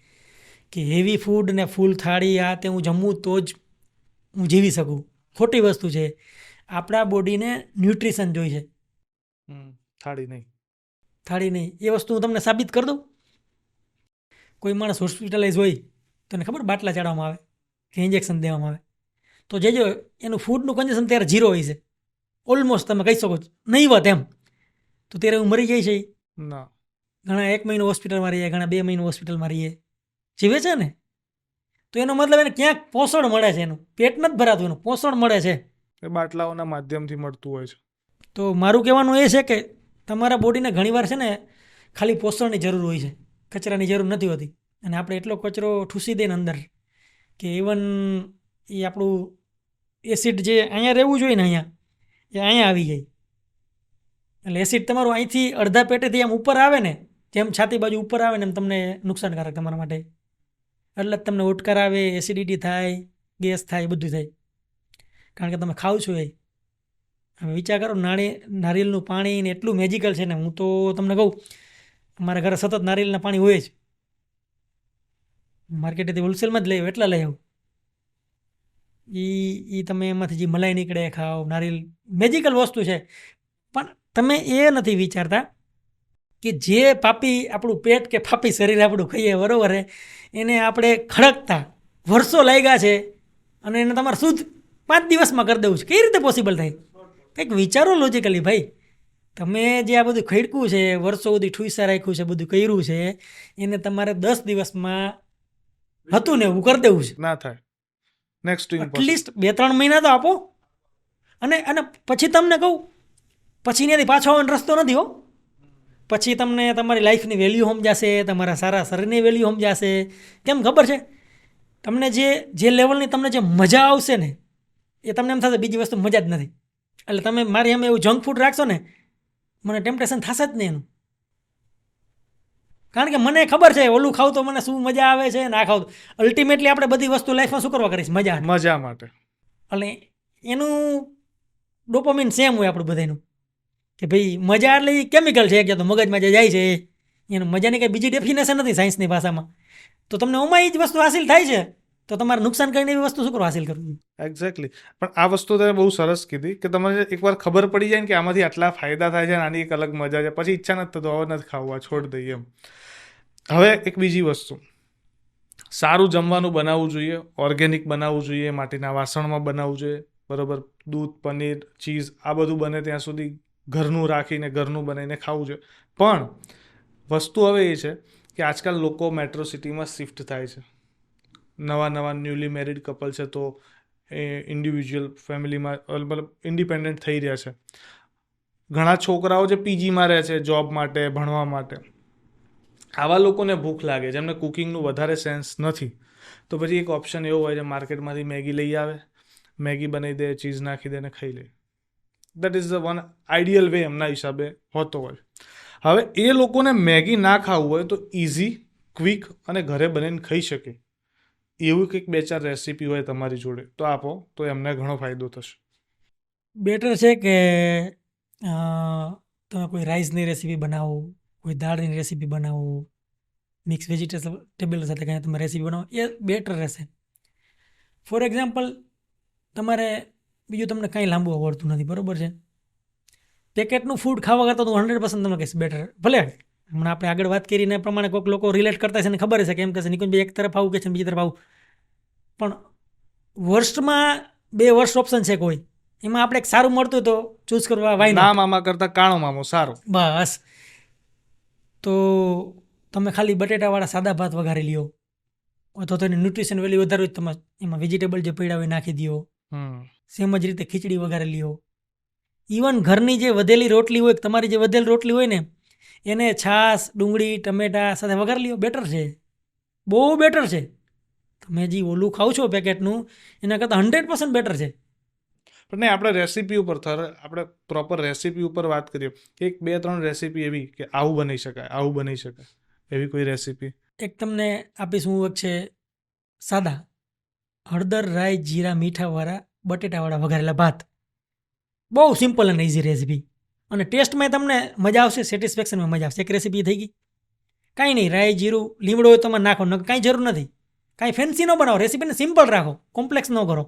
કે હેવી ફૂડ ને ફૂલ થાળી આ તે હું જમવું તો જ હું જીવી શકું. ખોટી વસ્તુ છે. આપણા બોડીને ન્યુટ્રિશન જોઈ છે, થાળી નહીં. એ વસ્તુ હું તમને સાબિત કરી દઉં. કોઈ માણસ હોસ્પિટલાઇઝ હોય તો એને ખબર બાટલા ચડાવવામાં આવે કે ઇન્જેક્શન દેવામાં આવે, તો જેજો એનું ફૂડનું કન્ઝમ્પશન ત્યારે 0 હોય છે, ઓલમોસ્ટ તમે કહી શકો નહીવત એમ. તો ત્યારે હું મરી જાય છે. ઘણા 1 મહિનો હોસ્પિટલમાં રહીએ, ઘણા 2 મહિનો હોસ્પિટલમાં રહીએ, જીવે છે ને. તો એનો મતલબ એને ક્યાંક પોષણ મળે છે, એનું પેટ નથી ભરાતું, એનું પોષણ મળે છે, એ બાટલાઓના માધ્યમથી મળતું હોય છે. તો મારું કહેવાનું એ છે કે તમારા બોડીને ઘણીવાર છે ને ખાલી પોષણની જરૂર હોય છે, કચરાની જરૂર નથી હોતી. અને આપણે એટલો કચરો ઠૂસી દઈએ ને અંદર કે ઇવન એ આપણું એસિડ જે અહીંયા રહેવું જોઈએ ને, અહીંયા આવી જાય. એટલે એસિડ તમારું અહીંથી અડધા પેટેથી આમ ઉપર આવે ને, જેમ છાતી બાજુ ઉપર આવે ને એમ તમને નુકસાનકારક તમારા માટે. એટલે જ તમને ઓટકાર આવે, એસિડિટી થાય, ગેસ થાય, બધું થાય, કારણ કે તમે ખાવ છો એ. હવે વિચાર કરો, નારિયેળનું પાણી ને એટલું મેજિકલ છે ને, હું તો તમને કહું, અમારા ઘરે સતત નારિયેળના પાણી હોય જ. માર્કેટેથી હોલસેલમાં જ લઈ આવું, એટલા લઈ આવું. એ તમે એમાંથી જે મલાઈ નીકળે ખાઓ, નારિયેળ મેજિકલ વસ્તુ છે. પણ તમે એ નથી વિચારતા કે જે પાપી આપણું પેટ કે પાપી શરીર આપણું ખાઈએ, બરોબર હે, એને આપણે ખડકતા વર્ષો લાગ્યા છે અને એને તમારે શુદ્ધ 5 દિવસમાં કરી દેવું છે. કઈ રીતે પોસિબલ થાય? કંઈક વિચારો લોજિકલી ભાઈ. તમે જે આ બધું ખડકું છે, વર્ષો સુધી ઠૂસા રાખ્યું છે, બધું કર્યું છે, એને તમારે 10 દિવસમાં હતું ને એવું કરી દેવું છે. ના થાય. નેક્સ્ટ એટલીસ્ટ 2-3 મહિના તો આપો. અને પછી તમને કહું, પછી એનાથી પાછો આવવાનો રસ્તો નથી હો. પછી તમને તમારી લાઈફની વેલ્યુ સમજાશે, તમારા સારા શરીરની વેલ્યુ સમજાશે. કેમ ખબર છે? તમને જે લેવલની તમને જે મજા આવશે ને, એ તમને એમ થશે બીજી વસ્તુ મજા જ નથી. એટલે તમે મારી સામે એવું જંક ફૂડ રાખશો ને, મને ટેમ્પટેશન થશે જ નહીં એનું. કારણ કે મને ખબર છે ઓલું ખાવ તો મને શું મજા આવે છે, ના ખાવ. અલ્ટિમેટલી આપણે બધી વસ્તુ લાઈફમાં શું કરવા કરીશ? મજા માટે. એટલે એનું ડોપામિન સેમ હોય આપણું બધાનું, કે ભાઈ મજા એટલે એ કેમિકલ છે કે તો મગજમાં જે જાય છે એનું મજાની કંઈ બીજી ડેફિનેશન નથી સાયન્સની ભાષામાં. તો તમને ઓમાં એ જ વસ્તુ હાસિલ થાય છે, તો તમારે નુકસાન કરીને એવી વસ્તુ શું કરવા હાસિલ કરવું? એક્ઝેક્ટલી. પણ આ વસ્તુ તમે બહુ સરસ કીધી કે તમારે એકવાર ખબર પડી જાય ને કે આમાંથી આટલા ફાયદા થાય છે, આની એક અલગ મજા છે, પછી ઈચ્છા નથી થતો, હવે નથી ખાવું, છોડ દઈએ એમ. હવે એક બીજી વસ્તુ, સારું જમવાનું બનાવવું જોઈએ, ઓર્ગેનિક બનાવવું જોઈએ, માટીના વાસણમાં બનાવવું જોઈએ, બરાબર. દૂધ, પનીર, ચીઝ આ બધું બને ત્યાં સુધી ઘરનું રાખીને ઘરનું બનાવીને ખાવું જોઈએ. પણ વસ્તુ હવે એ છે કે આજકાલ લોકો મેટ્રો સિટીમાં શિફ્ટ થાય છે. નવા ન્યૂલી મેરિડ કપલ છે, તો એ ઇન્ડિવિજ્યુઅલ ફેમિલીમાં મતલબ ઇન્ડિપેન્ડન્ટ થઈ રહ્યા છે. ઘણા છોકરાઓ જે પીજીમાં રહે છે જોબ માટે, ભણવા માટે, આવા લોકોને ભૂખ લાગે, જેમને કુકિંગનું વધારે સેન્સ નથી, તો પછી એક ઓપ્શન એવો હોય છે, માર્કેટમાંથી મેગી લઈ આવે, મેગી બનાવી દે, ચીઝ નાખી દે ને ખાઈ લે. That is the one ideal way એમના હિસાબે હોતો હોય. હવે એ લોકોને મેગી ના ખાવું હોય તો ઇઝી, ક્વિક અને ઘરે બનીને ખાઈ શકે એવું કંઈક 2-4 રેસીપી હોય તમારી જોડે તો આપો, તો એમને ઘણો ફાયદો થશે. બેટર છે કે તમે કોઈ રાઈસની રેસીપી બનાવો, કોઈ દાળની રેસીપી બનાવો, મિક્સ વેજીટેબલ સાથે કંઈ તમે રેસીપી બનાવો, એ બેટર રહેશે. ફોર એક્ઝામ્પલ, તમારે બીજું તમને કાંઈ લાંબુ આવડતું નથી, બરાબર છે. પેકેટનું ફૂડ ખાવા કરતાં તો 100% તમને કહીશ બેટર. ભલે હમણાં આપણે આગળ વાત કરીને એ પ્રમાણે કોઈક લોકો રિલેટ કરતા છે ને ખબર છે કે એમ કહેશે નિકુંજભાઈ એક તરફ આવું કે છે ને બીજી તરફ આવું, પણ વર્ષમાં 2 વર્ષ ઓપ્શન છે કોઈ, એમાં આપણે એક સારું મળતું હોય તો ચૂઝ કરવા વાય ના મામા કરતા કાણો મામો સારો. બસ. તો તમે ખાલી બટેટાવાળા સાદા ભાત વઘારી લ્યો, અથવા તો એની ન્યુટ્રિશન વેલ્યુ વધારે હોય તમે એમાં વેજીટેબલ જે પડ્યા હોય નાખી દો. સેમ જ રીતે ખીચડી વઘારી લ્યો. ઇવન ઘરની જે વધેલી રોટલી હોય, તમારી જે વધેલી રોટલી હોય ને એને છાશ, ડુંગળી, ટમેટા સાથે વઘારી લ્યો, બેટર છે, બહુ બેટર છે. તમે જે ઓલું ખાવ છો પેકેટનું એના કરતાં 100% બેટર છે. પણ નહીં, આપણે રેસીપી ઉપર આપણે પ્રોપર રેસીપી ઉપર વાત કરીએ. 1, 2, 3 રેસીપી એવી કે આવું બની શકાય, આવું બની શકાય, એવી કોઈ રેસીપી? એક તમને આપીશું, એક છે સાદા હળદર, રાઈ, જીરા, મીઠાવાળા બટેટાવાળા વઘારેલા ભાત. બહુ સિમ્પલ અને ઇઝી રેસીપી, અને ટેસ્ટમાં તમને મજા આવશે, સેટિસ્ફેક્શનમાં મજા આવશે. એક રેસીપી થઈ ગઈ. કાંઈ નહીં, રાઈ, જીરું, લીમડો હોય તમારે નાખો, કાંઈ જરૂર નથી. કાંઈ ફેન્સી ન બનાવો, રેસીપીને સિમ્પલ રાખો, કોમ્પ્લેક્સ ન કરો.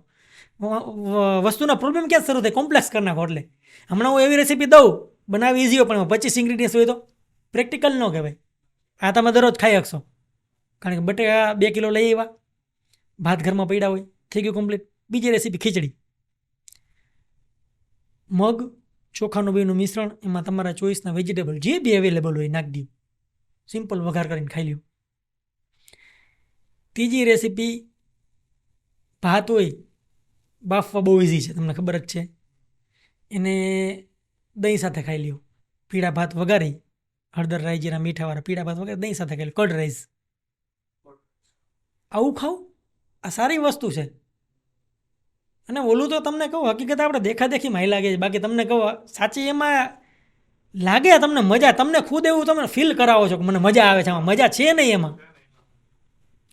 વસ્તુના પ્રોબ્લેમ ક્યાં શરૂ થાય, કોમ્પ્લેક્સ કરી નાખો. એટલે હમણાં હું એવી રેસીપી દઉં, બનાવી ઇઝી હોય, પણ 25 ઇન્ગ્રીડિયન્ટ્સ હોય તો પ્રેક્ટિકલ ન કહેવાય. આ તમે દરરોજ ખાઈ શકશો, કારણ કે બટેકા 2 કિલો લઈ આવ્યા, ભાત ઘરમાં પડ્યા હોય, થઈ ગયું કમ્પ્લીટ. બીજી રેસીપી ખીચડી, મગ ચોખાનું બેનું મિશ્રણ, એમાં તમારા ચોઈસના વેજીટેબલ જે બી અવેલેબલ હોય નાખી દો, સિમ્પલ વઘાર કરીને ખાઈ લ્યો. ત્રીજી રેસીપી ભાત હોય, બાફવા બહુ ઇઝી છે, તમને ખબર જ છે. એને દહીં સાથે ખાઈ લ્યો. પીળા ભાત વઘારી, હળદર, રાઈ, જીરા, મીઠાવાળા પીળા ભાત વઘારી દહીં સાથે ખાઈ લો, કર્ડ રાઈસ. આવું ખાવ, આ સારી વસ્તુ છે. અને ઓલું તો તમને કહું, હકીકત આપણે દેખાદેખીમાં લાગે છે, બાકી તમને કહું સાચી એમાં લાગે તમને મજા, તમને ખુદ એવું તમે ફીલ કરાવો છો કે મને મજા આવે છે, આમાં મજા છે નહીં એમાં.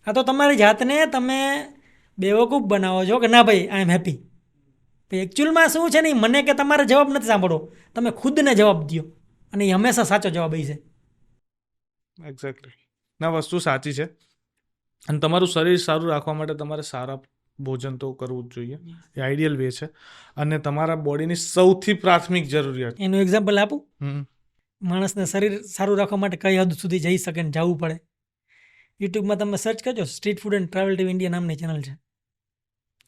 આ તો તમારી જાતને તમે બેવકૂફ બનાવો છો કે ના ભાઈ આઈ એમ હેપી. એકચ્યુઅલમાં શું છે ને, મને કે તમારે જવાબ નથી સાંભળવો, તમે ખુદને જવાબ દો, અને એ હંમેશા સાચો જવાબ એ છે. એક્ઝેક્ટલી. ના, વસ્તુ સાચી છે. અને તમારું શરીર સારું રાખવા માટે તમારે સારા ભોજન તો કરવું જ જોઈએ, એ આઈડિયલ વે છે. અને તમારા બોડીની સૌથી પ્રાથમિક જરૂરિયાત, એનું એક્ઝામ્પલ આપું. માણસને શરીર સારું રાખવા માટે કઈ હદ સુધી જઈ શકે ને જવું પડે. યુટ્યુબમાં તમે સર્ચ કરજો, street food and travel TV India નામની ચેનલ છે.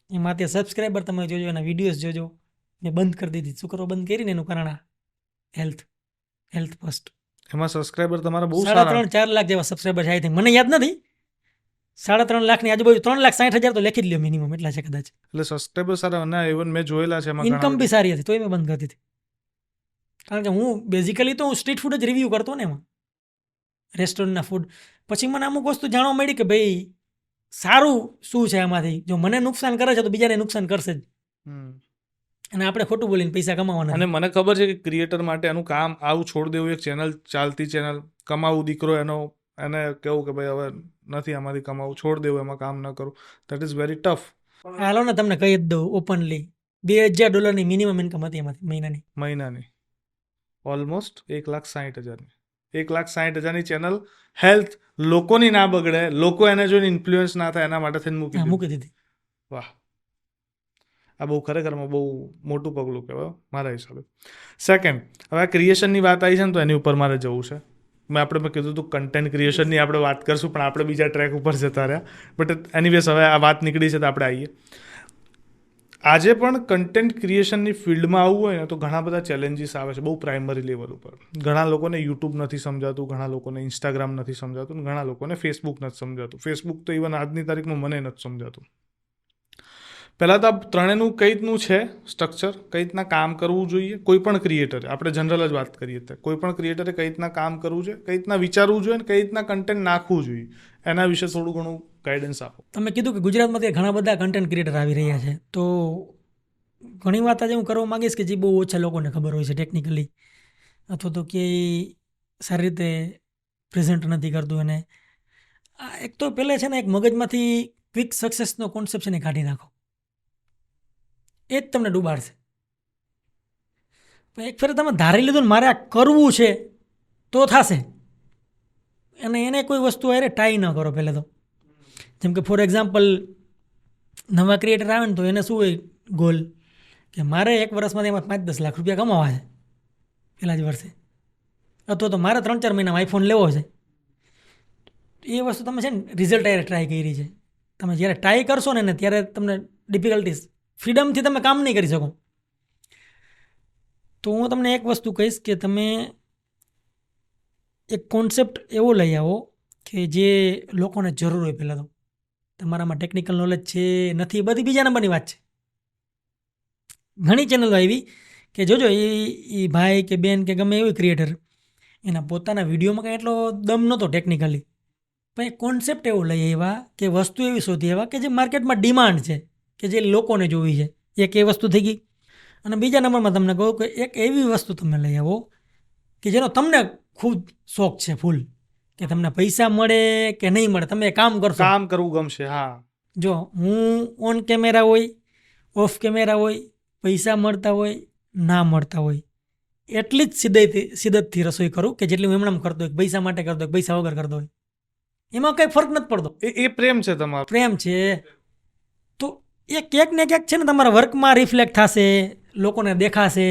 એમાં ત્યાં સબસ્ક્રાઈબર તમે જોજો, એના વિડીયોઝ જોજો. મેં બંધ કરી દીધી. શું કરો બંધ કરીને? એનું કારણ હેલ્થ ફર્સ્ટ. એમાં સબસ્ક્રાઈબર તમારા બહુ 3.5-4 લાખ જેવા સબસ્ક્રાઈબર છે, મને યાદ નથી. 3.5 લાખની આજુબાજુ, 3,60,000 તો લખી જ લ્યો મિનિમમ, એટલા છે કદાચ. એટલે સબસ્ક્રાઈબર સારા, અને ઇવન મેં જોયેલા છે એમાં ઇન્કમ બી સારી હતી, તોય મેં બંધ કરી દીધી. કારણ કે હું બેઝિકલી તો હું સ્ટ્રીટ ફૂડ જ રિવ્યૂ કરતો ને, એમાં રેસ્ટોરન્ટના ફૂડ. પછી મને અમુક વસ્તુ જાણવા મળી કે ભાઈ સારું શું છે આમાંથી, જો મને નુકસાન કરે છે તો બીજાને નુકસાન કરશે જ, અને આપણે ખોટું બોલીને પૈસા કમાવાના. અને મને ખબર છે કે ક્રિએટર માટે એનું કામ આવું છોડ દેવું, એક ચેનલ ચાલતી ચેનલ કમાવું, દીકરો એને કેવું કે ભાઈ હવે નથી આમાંથી કમાવું, છોડ દેવું, એમાં કામ ન કરું, દેટ ઇઝ વેરી ટફ. હાલો ને તમને કહી જ દઉં ઓપનલી, $2,000 મિનિમમ ઇન્કમ હતી એમાંથી મહિનાની ઓલમોસ્ટ 1,60,000. 1,60,000ની ચેનલ, હેલ્થ લોકોની ના બગડે, લોકો એને જોઈને ઇન્ફ્લુઅન્સ ના થાય, એના માટે થઈને મૂકી દીધી. વાહ, આ બહુ ખરેખરમાં બહુ મોટું પગલું કહેવાય મારા હિસાબે. સેકન્ડ, હવે ક્રિએશનની વાત આવી છે ને, તો એની ઉપર મારે જવું છે. મેં કીધું હતું કન્ટેન્ટ ક્રિએશનની આપણે વાત કરશું, પણ આપણે બીજા ટ્રેક ઉપર જતા રહ્યા. બટ એનીવેઝ, હવે આ વાત નીકળી છે તો આપણે આવીએ. આજે પણ કન્ટેન્ટ ક્રિએશનની ફિલ્ડમાં આવવું હોય ને તો ઘણા બધા ચેલેન્જીસ આવે છે, બહુ પ્રાઇમરી લેવલ ઉપર. ઘણા લોકોને યુટ્યુબ નથી સમજાતું, ઘણા લોકોને ઇન્સ્ટાગ્રામ નથી સમજાતું, ઘણા લોકોને ફેસબુક નથી સમજાતું. ફેસબુક તો ઇવન આજની તારીખમાં મને નથી સમજાતું. પહેલાં તો આ ત્રણેયનું કઈ રીતનું છે સ્ટ્રક્ચર, કઈ રીતના કામ કરવું જોઈએ. કોઈ પણ ક્રિએટરે, આપણે જનરલ જ વાત કરીએ તો કોઈ પણ ક્રિએટરે કઈ રીતના કામ કરવું જોઈએ, કઈ રીતના વિચારવું જોઈએ, અને કઈ રીતના કન્ટેન્ટ નાખવું જોઈએ, એના વિશે થોડું ઘણું ગાઈડન્સ આપો. તમે કીધું કે ગુજરાતમાં ઘણા બધા કન્ટેન્ટ ક્રિએટર આવી રહ્યા છે, તો ઘણી વાત આજે હું કરવા માંગીશ કે જે બહુ ઓછા લોકોને ખબર હોય છે ટેકનિકલી, અથવા તો કે સારી રીતે પ્રેઝન્ટ નથી કરતું. અને એક તો પહેલાં છે ને, એક મગજમાંથી ક્વિક સક્સેસનો કોન્સેપ્ટ છે ને કાઢી નાખો, એ જ તમને ડૂબાડશે. એક ફેર તમે ધારી લીધું ને મારે આ કરવું છે તો થશે, અને એને કોઈ વસ્તુ અરે ટ્રાય ન કરો પહેલાં તો. જેમ કે ફોર એક્ઝામ્પલ, નવા ક્રિએટર આવે ને તો એને શું હોય ગોલ કે મારે એક વર્ષમાં એમાં 5-10 લાખ રૂપિયા કમાવા છે પહેલાં જ વર્ષે, અથવા તો મારે 3-4 મહિનામાં આઈફોન લેવો છે. એ વસ્તુ તમે છે ને રિઝલ્ટ ત્યારે ટ્રાય કરી છે. તમે જ્યારે ટ્રાય કરશો ને ત્યારે તમને ડિફિકલ્ટીઝ, ફ્રીડમથી તમે કામ નહીં કરી શકો. તો હું તમને એક વસ્તુ કહીશ કે તમે એક કોન્સેપ્ટ એવો લઈ આવો કે જે લોકોને જરૂર હોય. પહેલાં તો તમારામાં ટેકનિકલ નોલેજ છે નથી, એ બધી બીજા નંબરની વાત છે. ઘણી ચેનલો આવી કે જોજો એ ભાઈ કે બેન કે ગમે એવી ક્રિએટર, એના પોતાના વિડીયોમાં કંઈ એટલો દમ નહોતો ટેકનિકલી, પણ એ કોન્સેપ્ટ એવો લઈ આવ્યા કે વસ્તુ એવી શોધી આવ્યા કે જે માર્કેટમાં ડિમાન્ડ છે, કે જે લોકોને જોવી છે. એક એ વસ્તુ થઈ ગઈ. અને બીજા નંબરમાં તમને કહું કે એક એવી વસ્તુ તમે લઈ આવો કે જેનો તમને ખુદ શોખ છે ફૂલ, કે તમને પૈસા મળે કે નહીં મળે, તમે એ કામ કરશો, કામ કરવું ગમશે. હા, જો હું ઓન કેમેરા હોય, ઓફ કેમેરા હોય, પૈસા મળતા હોય, ના મળતા હોય, એટલી જ શિદ્દતથી રસોઈ કરું કે જેટલી હું એમણામ કરતો હોય, પૈસા માટે કરતો હોય, પૈસા વગર કરતો હોય, એમાં કંઈ ફરક નથી પડતો. એ પ્રેમ છે તમારો. પ્રેમ છે. તો એ ક્યાંક ને ક્યાંક છે ને તમારા વર્કમાં રિફ્લેક્ટ થશે, લોકોને દેખાશે.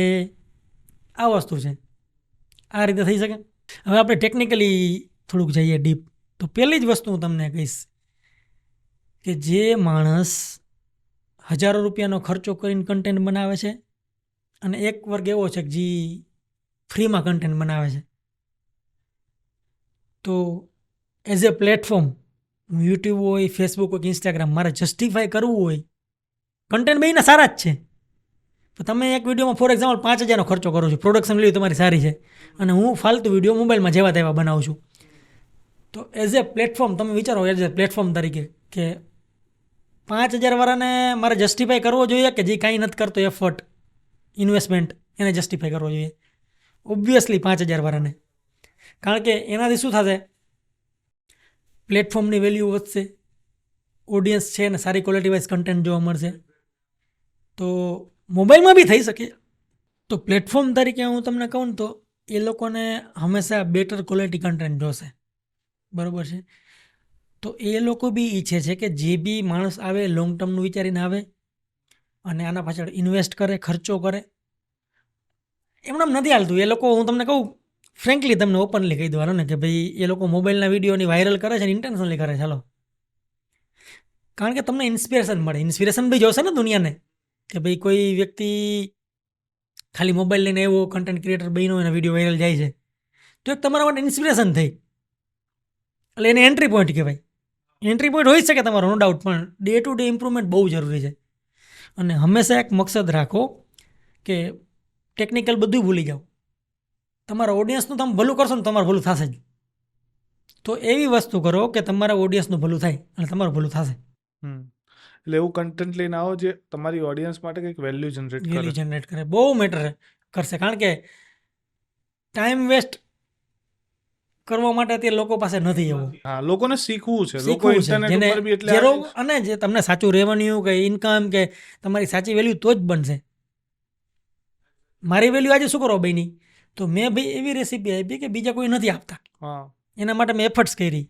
આ વસ્તુ છે, આ રીતે થઈ શકે. હવે આપણે ટેકનિકલી થોડુંક જઈએ ડીપ. તો પહેલી જ વસ્તુ હું તમને કહીશ કે જે માણસ હજારો રૂપિયાનો ખર્ચો કરીને કન્ટેન્ટ બનાવે છે, અને એક વર્ગ એવો છે કે જે ફ્રીમાં કન્ટેન્ટ બનાવે છે, તો એઝ એ પ્લેટફોર્મ યુટ્યુબ હોય, ફેસબુક હોય કે ઇન્સ્ટાગ્રામ, મારે જસ્ટિફાઈ કરવું હોય, કન્ટેન્ટ બેયના સારા જ છે. તો તમે એક વિડીયોમાં ફોર એક્ઝામ્પલ 5,000નો ખર્ચો કરો છો, પ્રોડક્શન વેલ્યુ તમારી સારી છે, અને હું ફાલતુ વિડીયો મોબાઈલમાં જેવા તેવા બનાવું છું. તો એઝ એ પ્લેટફોર્મ તમે વિચારો, એઝ એ પ્લેટફોર્મ તરીકે કે 5,000 વાળાને મારે જસ્ટિફાઈ કરવો જોઈએ કે જે કાંઈ નથી કરતો, એફર્ટ ઇન્વેસ્ટમેન્ટ એને જસ્ટિફાઈ કરવો જોઈએ? ઓબ્વિયસલી 5,000 વાળાને. કારણ કે એનાથી શું થશે, પ્લેટફોર્મની વેલ્યુ વધશે, ઓડિયન્સ છે ને સારી ક્વોલિટી વાઇઝ કન્ટેન્ટ જોવા મળશે. તો મોબાઈલમાં બી થઈ શકે. તો પ્લેટફોર્મ તરીકે હું તમને કહું ને તો એ લોકોને હંમેશા બેટર ક્વોલિટી કન્ટેન્ટ જોશે, બરાબર છે. તો એ લોકો બી ઈચ્છે છે કે જે બી માણસ આવે લોંગ ટર્મનું વિચારીને આવે અને આના પાછળ ઇન્વેસ્ટ કરે, ખર્ચો કરે. એમણે નથી હાલતું. એ લોકો, હું તમને કહું ફ્રેન્કલી, તમને ઓપનલી કહી દેવાનું ને કે ભાઈ એ લોકો મોબાઈલના વિડીયોની વાયરલ કરે છે ને ઇન્ટેન્શનલી કરે. ચાલો, કારણ કે તમને ઇન્સ્પિરેશન મળે. ઇન્સ્પિરેશન બી જોશે ને દુનિયાને, કે ભાઈ કોઈ વ્યક્તિ ખાલી મોબાઈલ લઈને એવો કન્ટેન્ટ ક્રિએટર બન્યો એના વિડીયો વાયરલ જાય છે, તો એક તમારા માટે ઇન્સ્પિરેશન થઈ. એટલે એને એન્ટ્રી પોઈન્ટ કહેવાય. એન્ટ્રી પોઈન્ટ હોઈ શકે તમારો, નો ડાઉટ, પણ ડે ટુ ડે ઇમ્પ્રુવમેન્ટ બહુ જરૂરી છે. અને હંમેશા એક મકસદ રાખો કે ટેકનિકલ બધું ભૂલી જાઓ. તમારા ઓડિયન્સનું તમે ભલું કરશો ને તમારું ભલું થશે જ. તો એવી વસ્તુ કરો કે તમારા ઓડિયન્સનું ભલું થાય અને તમારું ભલું થશે. એટલે એવું કન્ટેન્ટ લઈને આવો જે તમારી ઓડિયન્સ માટે કંઈક વેલ્યુ જનરેટ કરે. બહુ મેટર કરશે. કારણ કે ટાઈમ વેસ્ટ કરવા માટે તે લોકો પાસે નથી એવું. હા, લોકોને શીખવું છે. લોકો ઇન્ટરનેટ ઉપર બી એટલે અને જે તમને સાચું રેવન્યુ કે ઇન્કમ કે તમારી સાચી વેલ્યુ તો જ બનશે. મારી વેલ્યુ આજે શું કરો બની, તો મેં ભાઈ એવી રેસીપી આપી કે બીજા કોઈ નથી આપતા. એના માટે મેં એફર્ટ્સ કરી,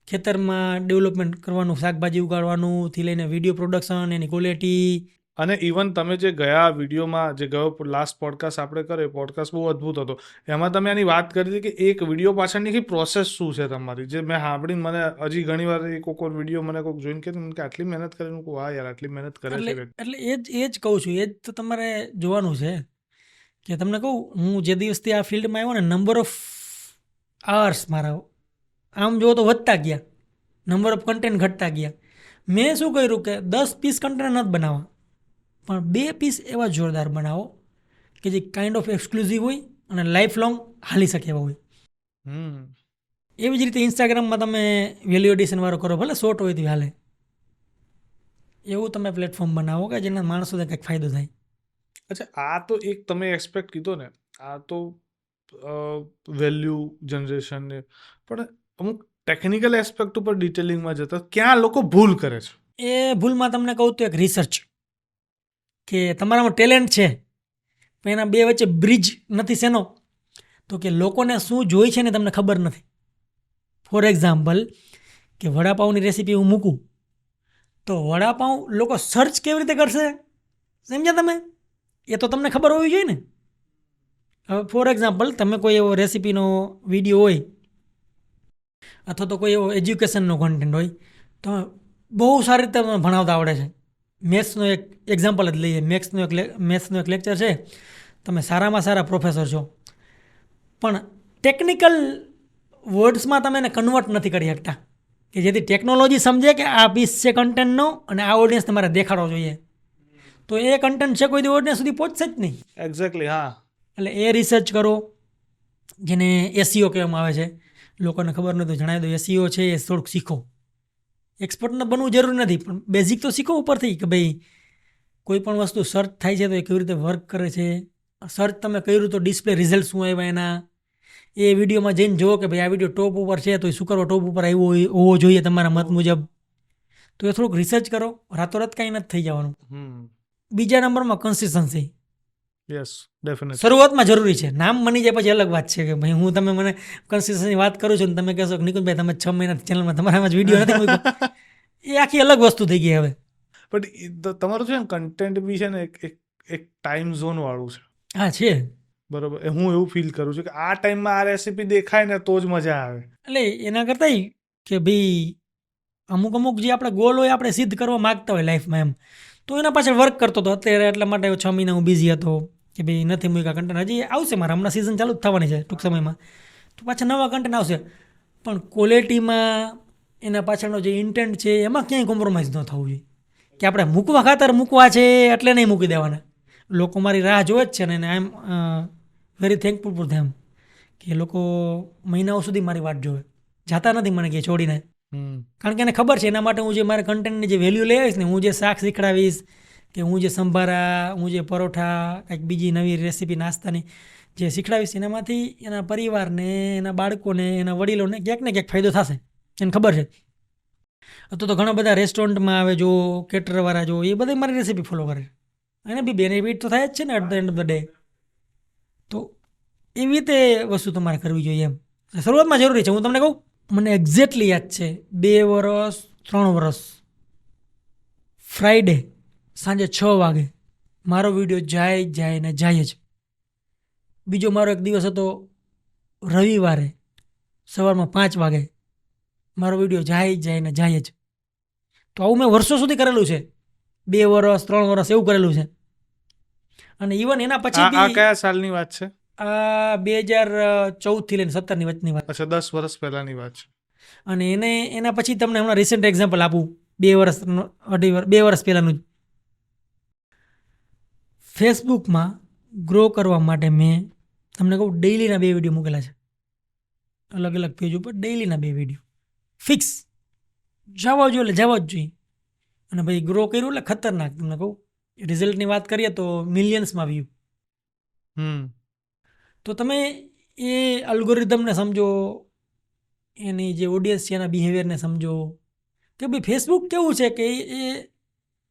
ખેતરમાં ડેવલપમેન્ટ કરવાનું, શાકભાજી ઉગાડવાનું થી લઈને વિડીયો પ્રોડક્શન, એની ક્વોલિટી. અને ઇવન તમે જે ગયા વિડીયોમાં, જે ગયો લાસ્ટ પોડકાસ્ટ આપણે કર્યો, પોડકાસ્ટ બહુ અદ્ભુત હતો. એમાં તમે આની વાત કરી હતી કે એક વિડીયો પાછળની પ્રોસેસ શું છે તમારી, જે મેં સાંભળીને મને હજી ઘણી વાર કોઈ વિડીયો મને કોઈ જોઈને કીધું કે આટલી મહેનત કરીને, વાહ યાર આટલી મહેનત કરે છે. એટલે એ જ કહું છું, એ જ તો તમારે જોવાનું છે. કે તમને કહું, હું જે દિવસથી આ ફિલ્ડમાં આવ્યો ને, નંબર ઓફ આવર્સ મારા આમ જો તો વધતા ગયા, નંબર ઓફ કન્ટેન્ટ ઘટતા ગયા. મેં શું કર્યું કે 10 પીસ કન્ટેન્ટ નથી બનાવવા, પણ 2 પીસ એવા જોરદાર બનાવો કે જે કાઇન્ડ ઓફ એક્સક્લુઝિવ હોય અને લાઈફ લોંગ હાલી શકે એવા હોય. એવી જ રીતે ઇન્સ્ટાગ્રામમાં તમે વેલ્યુ એડિશન વાળો કરો, ભલે શોર્ટ હોય તો હાલે. એવું તમે પ્લેટફોર્મ બનાવો કે જેના માણસોને કંઈક ફાયદો થાય. અચ્છા, આ તો એક તમે એસ્પેક્ટ કીધો ને, આ તો વેલ્યુ જનરેશન ને, પણ અમુક ટેકનિકલ એસ્પેક્ટ ઉપર ડિટેલિંગમાં જતા ક્યાં લોકો ભૂલ કરે છે? એ ભૂલમાં તમને કહું તો એક રિસર્ચ, કે તમારામાં ટેલેન્ટ છે પણ એના બે વચ્ચે બ્રિજ નથી. શેનો? તો કે લોકોને શું જોઈ છે ને તમને ખબર નથી. ફોર એક્ઝામ્પલ, કે વડાપાઉંની રેસીપી હું મૂકું તો વડાપાઉં લોકો સર્ચ કેવી રીતે કરશે, સમજ્યા તમે? એ તો તમને ખબર હોવી જોઈએ ને. હવે ફોર એક્ઝામ્પલ તમે કોઈ એવો રેસિપીનો વિડીયો હોય અથવા તો કોઈ એવો એજ્યુકેશનનો કન્ટેન્ટ હોય તો બહુ સારી રીતે તમને ભણાવતા આવડે છે. મેથ્સનો એક એક્ઝામ્પલ જ લઈએ. મેથ્સનો એક લેક્ચર છે, તમે સારામાં સારા પ્રોફેસર છો, પણ ટેકનિકલ વર્ડ્સમાં તમે એને કન્વર્ટ નથી કરી શકતા કે જેથી ટેકનોલોજી સમજે કે આ પીસ છે કન્ટેન્ટનો અને આ ઓડિયન્સ તમારે દેખાડવો જોઈએ. તો એ કન્ટેન્ટ છે કોઈ ઓડિયન્સ સુધી પહોંચશે જ નહીં. એક્ઝેક્ટલી, હા. એટલે એ રિસર્ચ કરો, જેને એસઈઓ કહેવામાં આવે છે. લોકોને ખબર નથી તો જણાવી દો, એસઈઓ છે એ થોડુંક શીખો. એક્સપર્ટ બનવું જરૂરી નથી, પણ બેઝિક તો શીખો ઉપરથી કે ભાઈ કોઈ પણ વસ્તુ સર્ચ થાય છે તો એ કેવી રીતે વર્ક કરે છે. સર્ચ તમે કર્યું તો ડિસ્પ્લે રિઝલ્ટ શું આવ્યા એના, એ વિડીયોમાં જઈને જુઓ કે ભાઈ આ વિડીયો ટોપ ઉપર છે તો એ શું કરવા ટોપ ઉપર આવ્યો હોવો જોઈએ તમારા મત મુજબ. તો એ થોડુંક રિસર્ચ કરો, રાતોરાત કાંઈ નથી થઈ જવાનું. બીજા નંબરમાં કન્સિસ્ટન્સી. Yes, definitely. શરૂઆતમાં જરૂરી છે, નામ બની જાય પછી અલગ વાત છે કે ભાઈ હું તમે મને કન્સિસ્ટન્સી વાત કરું છું ને તમે કહેશો કે નિકુંજભાઈ તમે 6 મહિનાથી ચેનલમાં તમારામાં જ વિડીયો નથી મૂક્યો. એ આખી અલગ વસ્તુ થઈ ગઈ હવે. બટ તમારું છે ને કન્ટેન્ટ બી છે ને એક ટાઈમ ઝોન વાળું છે. હા છે, બરોબર. હું એવું ફીલ કરું છું કે આ ટાઈમમાં આ રેસીપી દેખાય ને તો જ મજા આવે. એટલે એના કરતાં કે ભાઈ અમુક જે આપણે ગોલ હોય આપણે સિદ્ધ કરવા માગતા હોય લાઈફમાં એમ, તો એના પાછળ વર્ક કરતો હતો. અત્યારે એટલા માટે 6 મહિના હું બિઝી હતો કે ભાઈ નથી મૂક્યા કન્ટેન્ટ. હજી આવશે મારા, હમણાં સિઝન ચાલુ જ થવાની છે ટૂંક સમયમાં, તો પાછા નવા કન્ટેન્ટ આવશે. પણ ક્વોલિટીમાં એના પાછળનો જે ઇન્ટેન્ટ છે એમાં ક્યાંય કોમ્પ્રોમાઇઝ ન થવું જોઈએ કે આપણે મૂકવા ખાતર મૂકવા છે એટલે નહીં મૂકી દેવાના. લોકો મારી રાહ જોવે જ છે ને I am very thankful for them કે લોકો મહિનાઓ સુધી મારી વાટ જોવે, જાતા નથી મને કે છોડીને. કારણ કે એને ખબર છે એના માટે હું જે મારા કન્ટેન્ટની જે વેલ્યુ લઈ આવીશ ને, હું જે શાક શીખડાવીશ કે હું જે સંભારા, હું જે પરોઠા, કંઈક બીજી નવી રેસીપી નાસ્તાની જે શીખડાવીશ એનામાંથી એના પરિવારને, એના બાળકોને, એના વડીલોને ક્યાંક ને ક્યાંક ફાયદો થશે, એને ખબર છે. તો ઘણા બધા રેસ્ટોરન્ટમાં આવે જો, કેટરવાળા જો, એ બધા મારી રેસીપી ફોલો કરે, એને બી બેનિફિટ તો થાય જ છે ને at the end of the day. તો એવી રીતે વસ્તુ તમારે કરવી જોઈએ એમ. શરૂઆતમાં જરૂરી છે. હું તમને કહું, મને એક્ઝેક્ટલી યાદ છે 3 વર્ષ ફ્રાઈડે સાંજે 6 વાગે મારો વિડીયો જાય ને જાય જ. બીજો મારો એક દિવસ હતો રવિવારે સવારમાં 5 વાગે મારો વિડીયો જાય ને જાય જ. તો આવું મેં વર્ષો સુધી કરેલું છે, 2 વર્ષ 3 વર્ષ એવું કરેલું છે. અને ઇવન એના પછી આ કયા સાલની વાત છે? આ 2014 થી લઈને 17 ની વચ્ચેની વાત. અચ્છા, 10 વર્ષ પહેલાની વાત છે. અને એના પછી તમને હમણાં રિસેન્ટ એક્ઝામ્પલ આપું, 2 વર્ષ પહેલાંનું જ. ફેસબુકમાં ગ્રો કરવા માટે મેં તમને કહું ડેઇલીના 2 વિડીયો મૂકેલા છે, અલગ અલગ પેજ ઉપર ડેઇલીના 2 વિડીયો ફિક્સ જવા જોઈએ, એટલે જવા જ જોઈએ. અને ભાઈ ગ્રો કર્યું એટલે ખતરનાક. તમને કહું રિઝલ્ટની વાત કરીએ તો મિલિયન્સમાં વ્યૂ. તો તમે એ અલ્ગોરિધમને સમજો, એની જે ઓડિયન્સ છે એના બિહેવિયરને સમજો કે ભાઈ ફેસબુક કેવું છે કે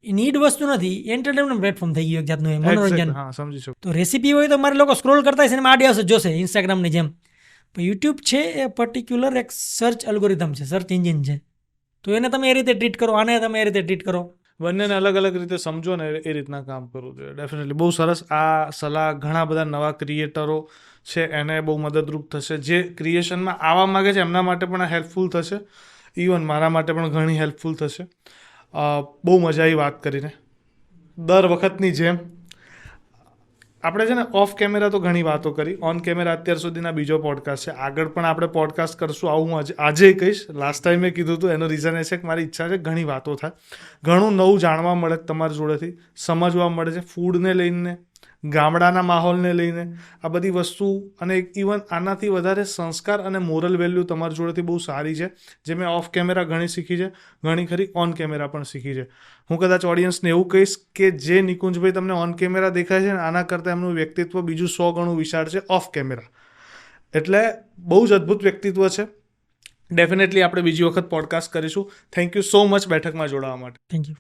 એ નીડ વસ્તુ નથી, એન્ટરટેનમેન્ટ પ્લેટફોર્મ થઈ ગયું એક જાતનું, એ મનોરંજન. સમજી શકું. તો રેસીપી હોય તો મારે લોકો સ્ક્રોલ કરતા હશે એમાં આડિયાસ જ જોશે ઇન્સ્ટાગ્રામની જેમ. પણ યુટ્યુબ છે એ પર્ટિક્યુલર એક સર્ચ અલ્ગોરિધમ છે, સર્ચ એન્જિન છે. તો એને તમે એ રીતે ટ્રીટ કરો, આને તમે એ રીતે ટ્રીટ કરો. બંનેને અલગ અલગ રીતે સમજો ને એ રીતના કામ કરવું જોઈએ. ડેફિનેટલી બહુ સરસ આ સલાહ. ઘણા બધા નવા ક્રિએટરો છે એને બહુ મદદરૂપ થશે. જે ક્રિએશનમાં આવવા માગે છે એમના માટે પણ હેલ્પફુલ થશે. ઇવન મારા માટે પણ ઘણી હેલ્પફુલ થશે. બહુ મજા આવી વાત કરીને. દર વખતની જેમ આપણે છે ને ઓફ કેમેરા તો ઘણી વાતો કરી, ઓન કેમેરા અત્યાર સુધીના બીજો પોડકાસ્ટ છે. આગળ પણ આપણે પોડકાસ્ટ કરશું, આવું હું આજે કહીશ. લાસ્ટ ટાઈમે કીધું હતું, એનું રીઝન એ છે કે મારી ઈચ્છા છે ઘણી વાતો થાય, ઘણું નવું જાણવા મળે તમારી જોડેથી, સમજવા મળે છે. ફૂડને લઈને, ગામડાના માહોલને લઈને, આ બધી વસ્તુ, અને ઇવન આનાથી વધારે સંસ્કાર અને મોરલ વેલ્યુ તમારી જોડેથી બહુ સારી છે, જે મેં ઓફ કેમેરા ઘણી શીખી છે, ઘણી ખરી ઓન કેમેરા પણ શીખી છે. હું કદાચ ઓડિયન્સને એવું કહીશ કે જે નિકુંજભાઈ તમને ઓન કેમેરા દેખાય છે ને આના કરતાં એમનું વ્યક્તિત્વ બીજું 100 ગણું વિશાળ છે ઓફ કેમેરા. એટલે બહુ જ અદ્ભુત વ્યક્તિત્વ છે. ડેફિનેટલી આપણે બીજી વખત પોડકાસ્ટ કરીશું. થેન્ક યુ સો મચ બેઠકમાં જોડાવા માટે. Thank you.